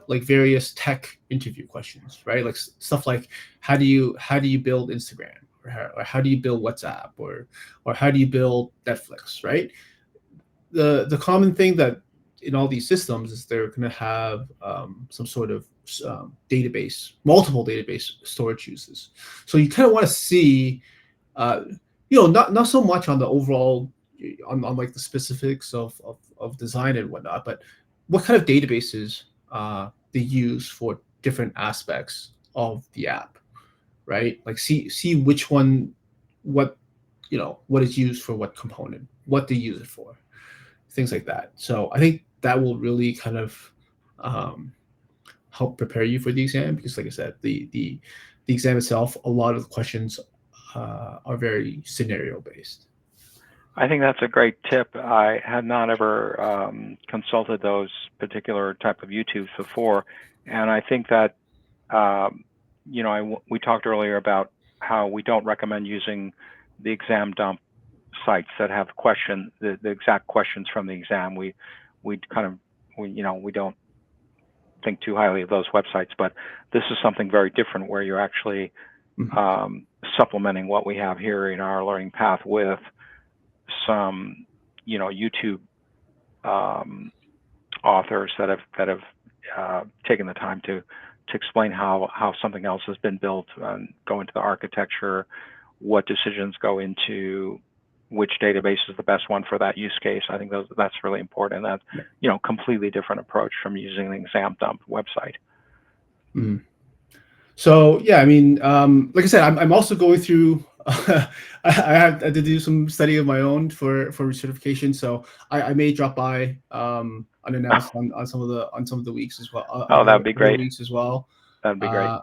like various tech interview questions, right? Like stuff like how do you build Instagram, or how do you build WhatsApp, or how do you build Netflix, right? The common thing that in all these systems is they're going to have some sort of multiple database storage uses. So you kind of want to see, not so much on the overall, on like the specifics of design and whatnot, but what kind of databases they use for different aspects of the app, right? Like see which one, what is used for what component, what they use it for, things like that. So I think that will really kind of help prepare you for the exam, because like I said, the exam itself, a lot of the questions are very scenario based. I think that's a great tip. I had not ever consulted those particular type of YouTubes before, and I think that we talked earlier about how we don't recommend using the exam dump sites that have the exact questions from the exam. We don't think too highly of those websites, but this is something very different where you're actually supplementing what we have here in our learning path with some, YouTube authors that have taken the time to explain how something else has been built, go into the architecture, what decisions go into which database is the best one for that use case. I think that's really important. That's completely different approach from using an exam dump website. Mm-hmm. So yeah, I mean, like I said, I'm also going through. I had to do some study of my own for recertification, so I may drop by unannounced on some of the weeks as well. That'd be great. Weeks as well. That'd be great.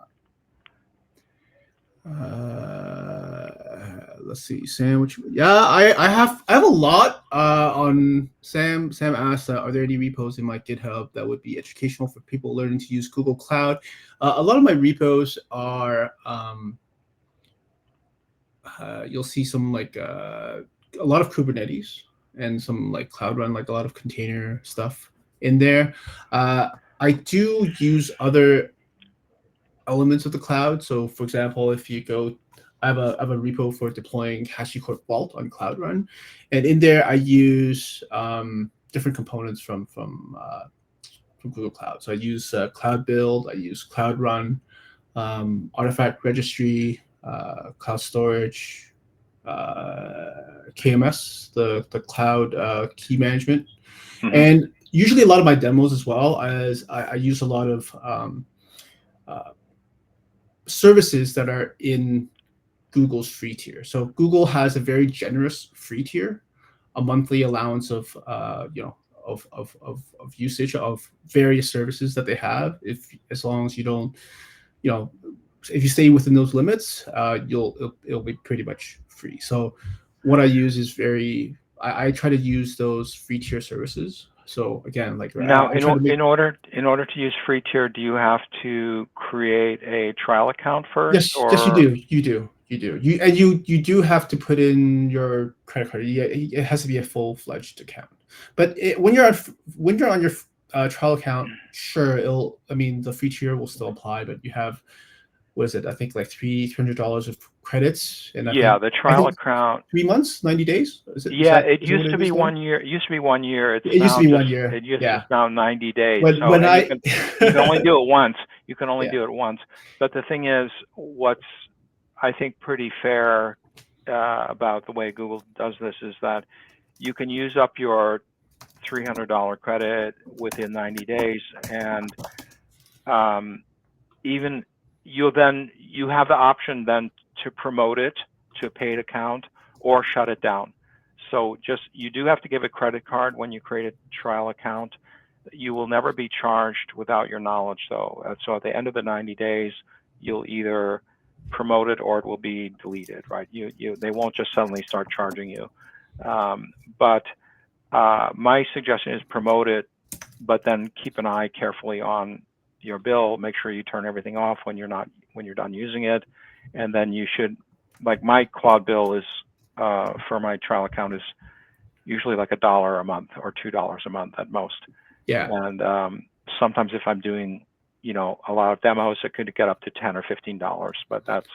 Let's see, Sam. I have a lot on Sam. Sam asked, are there any repos in my GitHub that would be educational for people learning to use Google Cloud? A lot of my repos are you'll see some like a lot of Kubernetes and some like Cloud Run, like a lot of container stuff in there. I do use other elements of the cloud. So for example, if you go, I have a repo for deploying HashiCorp Vault on Cloud Run, and in there I use different components from Google Cloud. So I use Cloud Build, I use Cloud Run, Artifact Registry, Cloud Storage, KMS, the Cloud Key Management, and usually a lot of my demos as well as I use a lot of services that are in Google's free tier. So Google has a very generous free tier, a monthly allowance of usage of various services that they have. As long as you don't, if you stay within those limits, it'll be pretty much free. So what I use is I try to use those free tier services. So again, like now, in order to use free tier, do you have to create a trial account first? Yes, you do. You do have to put in your credit card. It has to be a full-fledged account. But when you're on your trial account, sure, the free tier will still apply. But you have, what is it? I think like $300 of credits. And the trial account. 3 months, 90 days. It used to be 1 year. It used to be 1 year. It used to be 1 year. It's now 90 days. You can only do it once. You can only do it once. But the thing is, what's I think pretty fair about the way Google does this is that you can use up your $300 credit within 90 days, and even you have the option then to promote it to a paid account or shut it down. So you do have to give a credit card when you create a trial account. You will never be charged without your knowledge, though. So at the end of the 90 days, you'll either promote it or it will be deleted, right? They won't just suddenly start charging you. But my suggestion is promote it, but then keep an eye carefully on your bill. Make sure you turn everything off when you're done using it, and then you should, like my cloud bill is for my trial account is usually like $1 a month or $2 a month at most. Yeah. And sometimes if I'm doing a lot of demos, it could get up to $10 or $15, but that's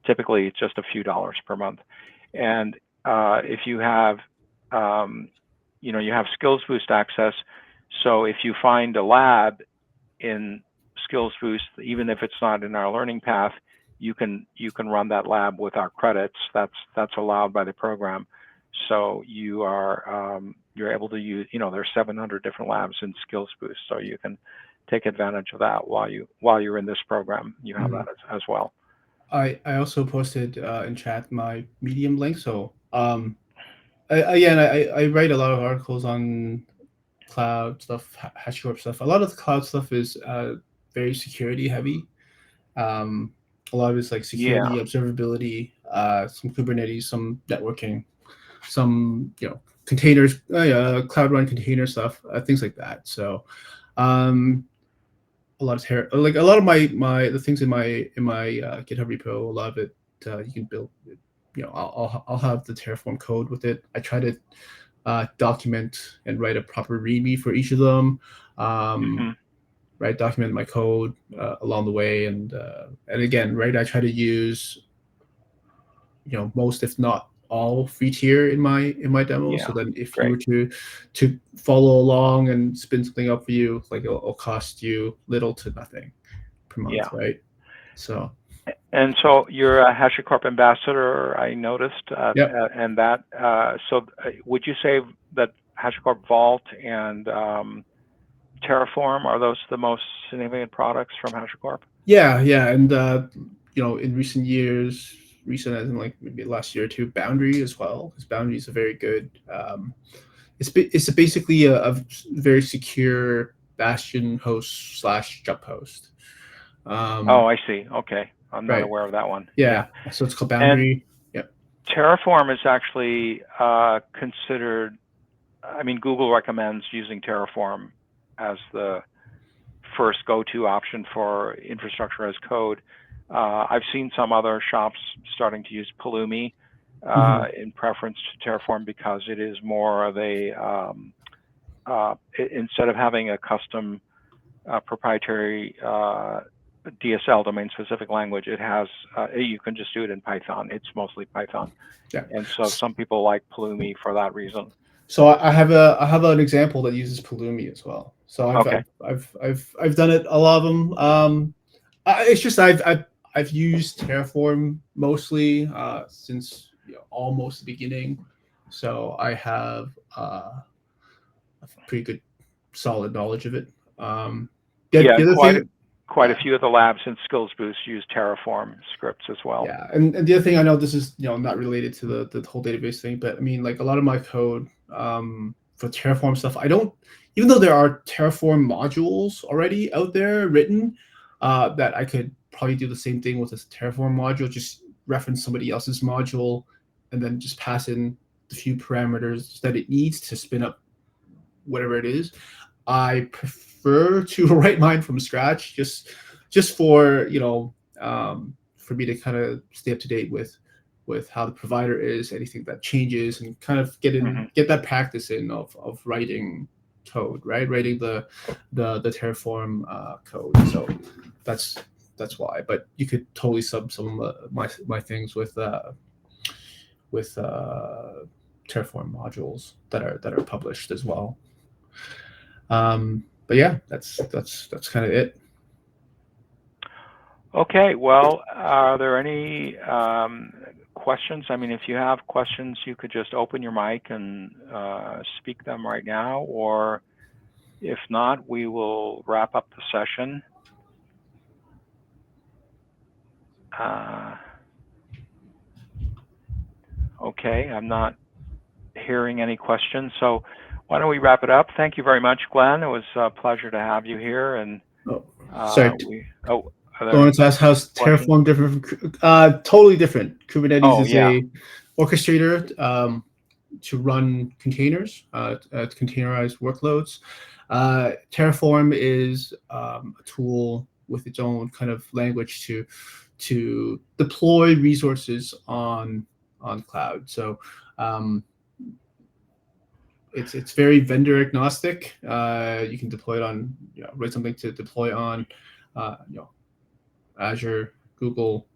typically just a few dollars per month. And if you have you have Skills Boost access, so if you find a lab in Skills Boost, even if it's not in our learning path, you can run that lab with our credits. That's allowed by the program. So you're able to use, there's 700 different labs in Skills Boost, so you can take advantage of that while you're in this program. You have that as well. I also posted in chat my Medium link. So I write a lot of articles on cloud stuff, HashiCorp stuff. A lot of the cloud stuff is very security heavy. A lot of it's like security, observability. some Kubernetes, some networking, some containers, cloud run container stuff, things like that. So a lot of my the things in my GitHub repo, a lot of it you can build. I'll have the Terraform code with it. I try to document and write a proper README for each of them. Right, document my code along the way, and again, right, I try to use most, if not all, free tier in my demo. So then if you were to follow along and spin something up for you, like it'll cost you little to nothing per month, right? So. And so you're a HashiCorp ambassador, I noticed, and that. So would you say that HashiCorp Vault and Terraform, are those the most significant products from HashiCorp? Yeah, and in recent years, as in like maybe last year or two, Boundary as well, because Boundary is a very good. It's basically a very secure bastion host / jump host. Oh, I see. Okay, I'm not aware of that one. Yeah. So it's called Boundary. And Terraform is actually considered. I mean, Google recommends using Terraform as the first go-to option for infrastructure as code. I've seen some other shops starting to use Pulumi in preference to Terraform because it is more of a, instead of having a custom proprietary DSL, domain-specific language, it has, you can just do it in Python. It's mostly Python. Yeah. And so some people like Pulumi for that reason. So I have an example that uses Pulumi as well. So I've done it, a lot of them. It's just I've used Terraform mostly since almost the beginning. So I have a pretty good solid knowledge of it. Quite a few of the labs in Skills Boost use Terraform scripts as well. Yeah, and the other thing, I know this is not related to the whole database thing, but I mean, like a lot of my code for Terraform stuff, I don't, even though there are Terraform modules already out there written, that I could probably do the same thing with this Terraform module, just reference somebody else's module and then just pass in the few parameters that it needs to spin up whatever it is. I prefer to write mine from scratch, just for for me to kind of stay up to date with how the provider is, anything that changes, and kind of get that practice in of writing code, right? Writing the Terraform code. So that's why. But you could totally sub some of my things with Terraform modules that are published as well. But yeah, that's kind of it. Okay, well, are there any questions? I mean, if you have questions, you could just open your mic and speak them right now, or if not, we will wrap up the session. Okay, I'm not hearing any questions, so why don't we wrap it up? Thank you very much, Glenn. It was a pleasure to have you here. And I wanted to ask, how's Terraform different from totally different. Kubernetes is a orchestrator to run containers, to containerize workloads. Terraform is a tool with its own kind of language to deploy resources on cloud. So it's very vendor agnostic. You can deploy it on, write something to deploy on Azure, Google,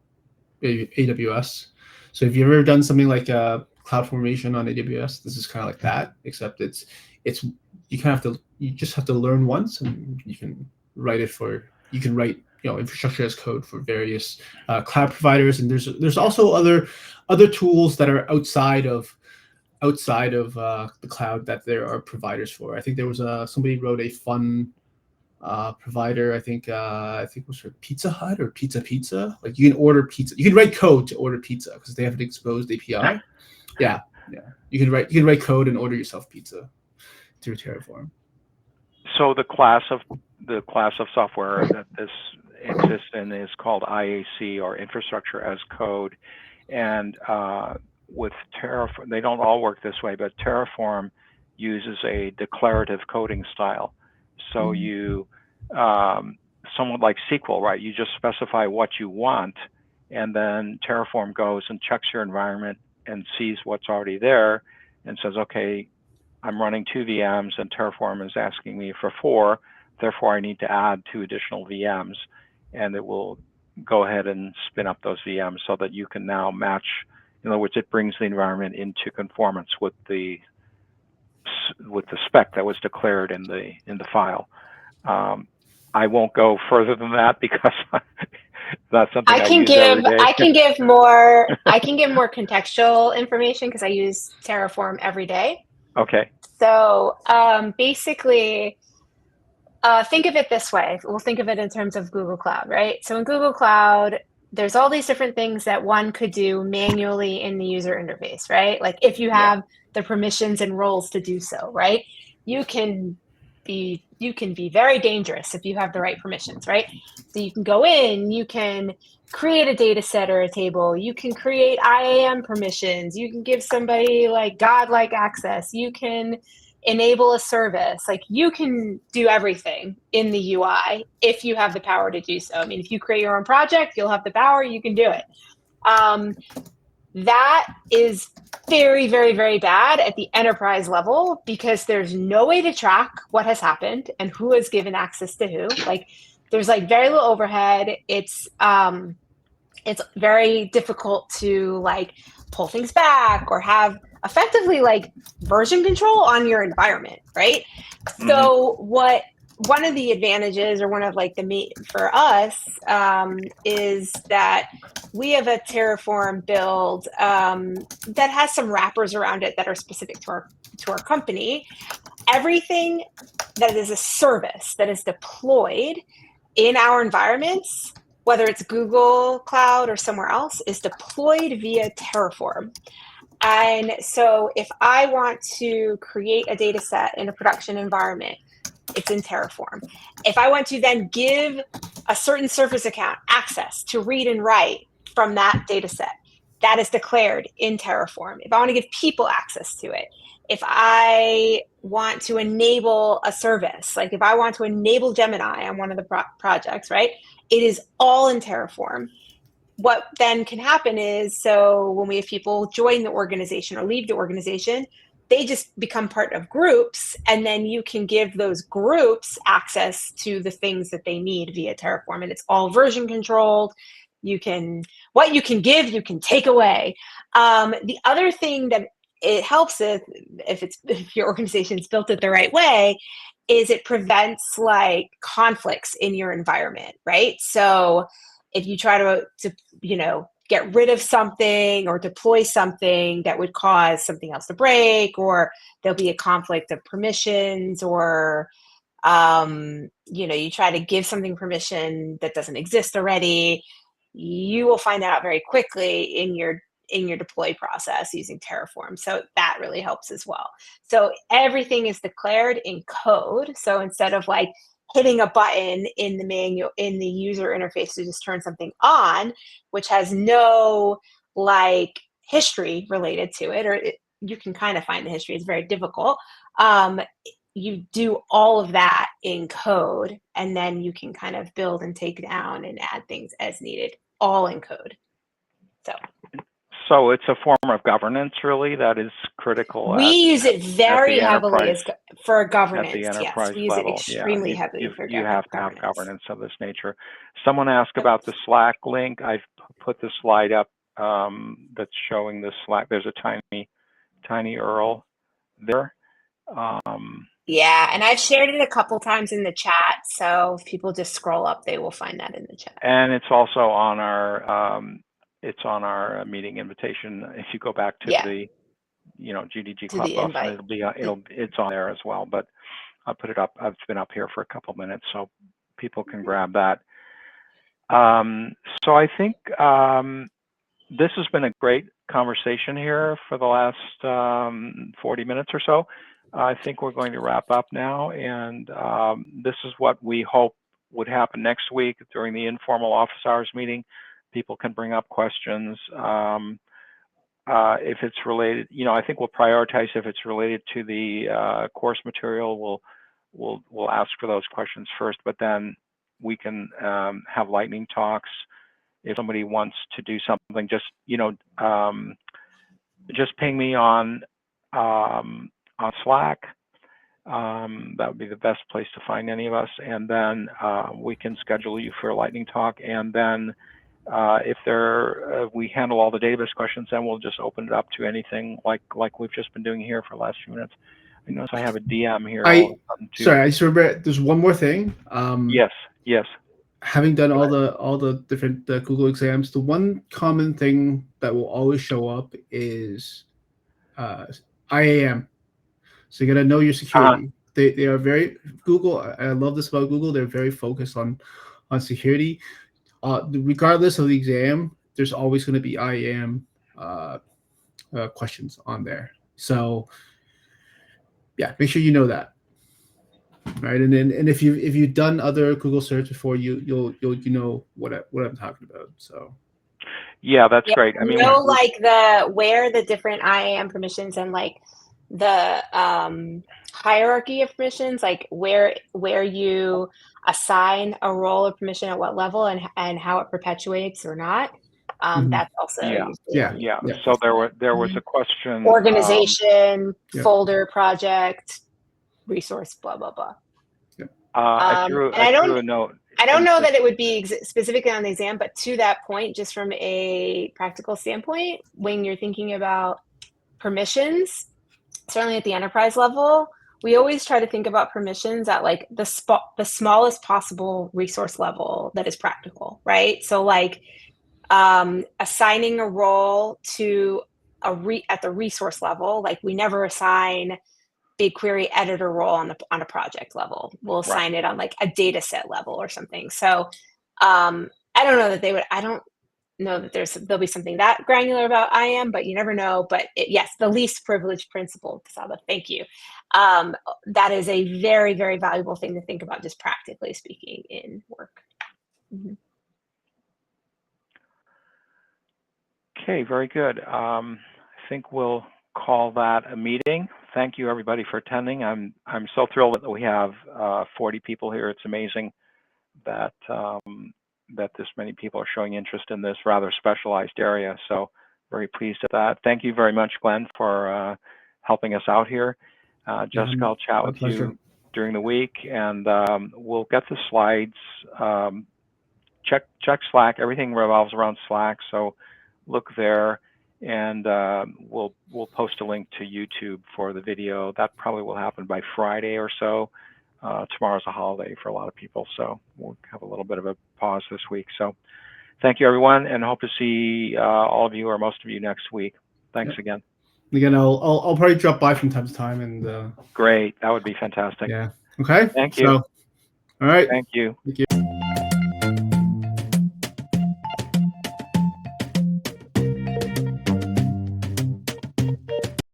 AWS. So if you've ever done something like CloudFormation on AWS, this is kind of like that, except it's you just have to learn once, and you can write infrastructure as code for various cloud providers. And there's also other tools that are outside of the cloud that there are providers for. I think there was somebody wrote a fun provider, I think it was for Pizza Hut or Pizza. Like you can order pizza. You can write code to order pizza because they have an exposed API. Yeah. You can write code and order yourself pizza through Terraform. So the class of software that this exists in is called IAC, or Infrastructure as Code, And with Terraform, they don't all work this way, but Terraform uses a declarative coding style. So you, somewhat like SQL, right? You just specify what you want, and then Terraform goes and checks your environment and sees what's already there and says, okay, I'm running 2 VMs and Terraform is asking me for 4, therefore I need to add 2 additional VMs, and it will go ahead and spin up those VMs so that you can now match. In other words, it brings the environment into conformance with the spec that was declared in the file. I won't go further than that because that's something I use every day. I can give more contextual information because I use Terraform every day. Okay. So basically, think of it this way. We'll think of it in terms of Google Cloud, right? So in Google Cloud, there's all these different things that one could do manually in the user interface, right? Like if you have the permissions and roles to do so, right? You can be very dangerous if you have the right permissions, right? So you can go in, you can create a data set or a table, you can create IAM permissions, you can give somebody like godlike access, you can enable a service. Like you can do everything in the UI if you have the power to do so. I mean, if you create your own project, you'll have the power, you can do it. That is very, very, very bad at the enterprise level because there's no way to track what has happened and who has given access to who. Like there's like very little overhead. It's very difficult to like pull things back or have effectively like version control on your environment, right? So one of the advantages, or one of like for us, is that we have a Terraform build that has some wrappers around it that are specific to our company. Everything that is a service that is deployed in our environments, whether it's Google Cloud or somewhere else, is deployed via Terraform. And so if I want to create a data set in a production environment, it's in Terraform. If I want to then give a certain Surface account access to read and write from that data set, that is declared in Terraform. If I want to give people access to it, if I want to enable a service, like if I want to enable Gemini on one of the projects, right? It is all in Terraform. What then can happen is, so when we have people join the organization or leave the organization, they just become part of groups, and then you can give those groups access to the things that they need via Terraform, and it's all version controlled. What you can give, you can take away. The other thing that it helps with, if your organization is built it the right way, is it prevents like conflicts in your environment, right? So if you try to get rid of something or deploy something that would cause something else to break, or there'll be a conflict of permissions, or you try to give something permission that doesn't exist already, you will find that out very quickly in your deploy process using Terraform. So that really helps as well. So everything is declared in code. So instead of like hitting a button in the user interface to just turn something on, which has no like history related to it, you can kind of find the history. It's very difficult. You do all of that in code, and then you can kind of build and take down and add things as needed, all in code. So it's a form of governance, really, that is critical. We use it very heavily for governance. At the enterprise yes, we use level. it extremely heavily for governance. You have to have governance of this nature. Someone asked about the Slack link. I've put the slide up that's showing the Slack. There's a tiny URL there. Yeah, and I've shared it a couple times in the chat. So if people just scroll up, they will find that in the chat. And it's also on our meeting invitation. If you go back to the GDG Club Boston, it's on there as well. But I'll put it up. I've been up here for a couple minutes, so people can grab that. So I think this has been a great conversation here for the last 40 minutes or so. I think we're going to wrap up now, and this is what we hope would happen next week during the informal office hours meeting. people can bring up questions. If it's related, I think we'll prioritize if it's related to the course material. We'll ask for those questions first, but then we can have lightning talks. If somebody wants to do something, just just ping me on Slack. That would be the best place to find any of us, and then we can schedule you for a lightning talk. And then if we handle all the database questions, then we'll just open it up to anything like we've just been doing here for the last few minutes. I notice I have a DM here. Sorry, I just remember there's one more thing. Yes. Having done all the different Google exams, the one common thing that will always show up is IAM. So you got to know your security. They are very Google. I love this about Google. They're very focused on security. Regardless of the exam, there's always going to be IAM questions on there. So yeah, make sure you know that. Right, and if you've done other Google search before, you'll know what I'm talking about. So yeah, that's great. I mean, where the different IAM permissions and like the hierarchy of permissions, like where you assign a role of permission at what level and how it perpetuates or not. That's also yeah. So there was a question. Organization, folder, project, resource, blah blah blah. I drew a note. I don't know that it would be specifically on the exam, but to that point, just from a practical standpoint, when you're thinking about permissions, certainly at the enterprise level, we always try to think about permissions at like the smallest possible resource level that is practical, right? So like assigning a role to at the resource level, like we never assign BigQuery editor role on a project level. We'll assign it on like a data set level or something. So I don't know that they would. I don't know that there'll be something that granular about IAM, but you never know. But yes, the least privileged principle, Casaba. Thank you. That is a very, very valuable thing to think about, just practically speaking, in work. Mm-hmm. Okay, very good. I think we'll call that a meeting. Thank you, everybody, for attending. I'm so thrilled that we have 40 people here. It's amazing that that this many people are showing interest in this rather specialized area. So very pleased at that. Thank you very much, Glenn, for helping us out here. Jessica, I'll chat with you during the week, and we'll get the slides. Check Slack. Everything revolves around Slack, so look there. And we'll post a link to YouTube for the video. That probably will happen by Friday or so. Tomorrow's a holiday for a lot of people, so we'll have a little bit of a pause this week. So thank you, everyone, and hope to see all of you or most of you next week. Thanks again. Again, I'll probably drop by from time to time. And great, that would be fantastic. Yeah. Okay. Thank you. So, all right. Thank you. Thank you.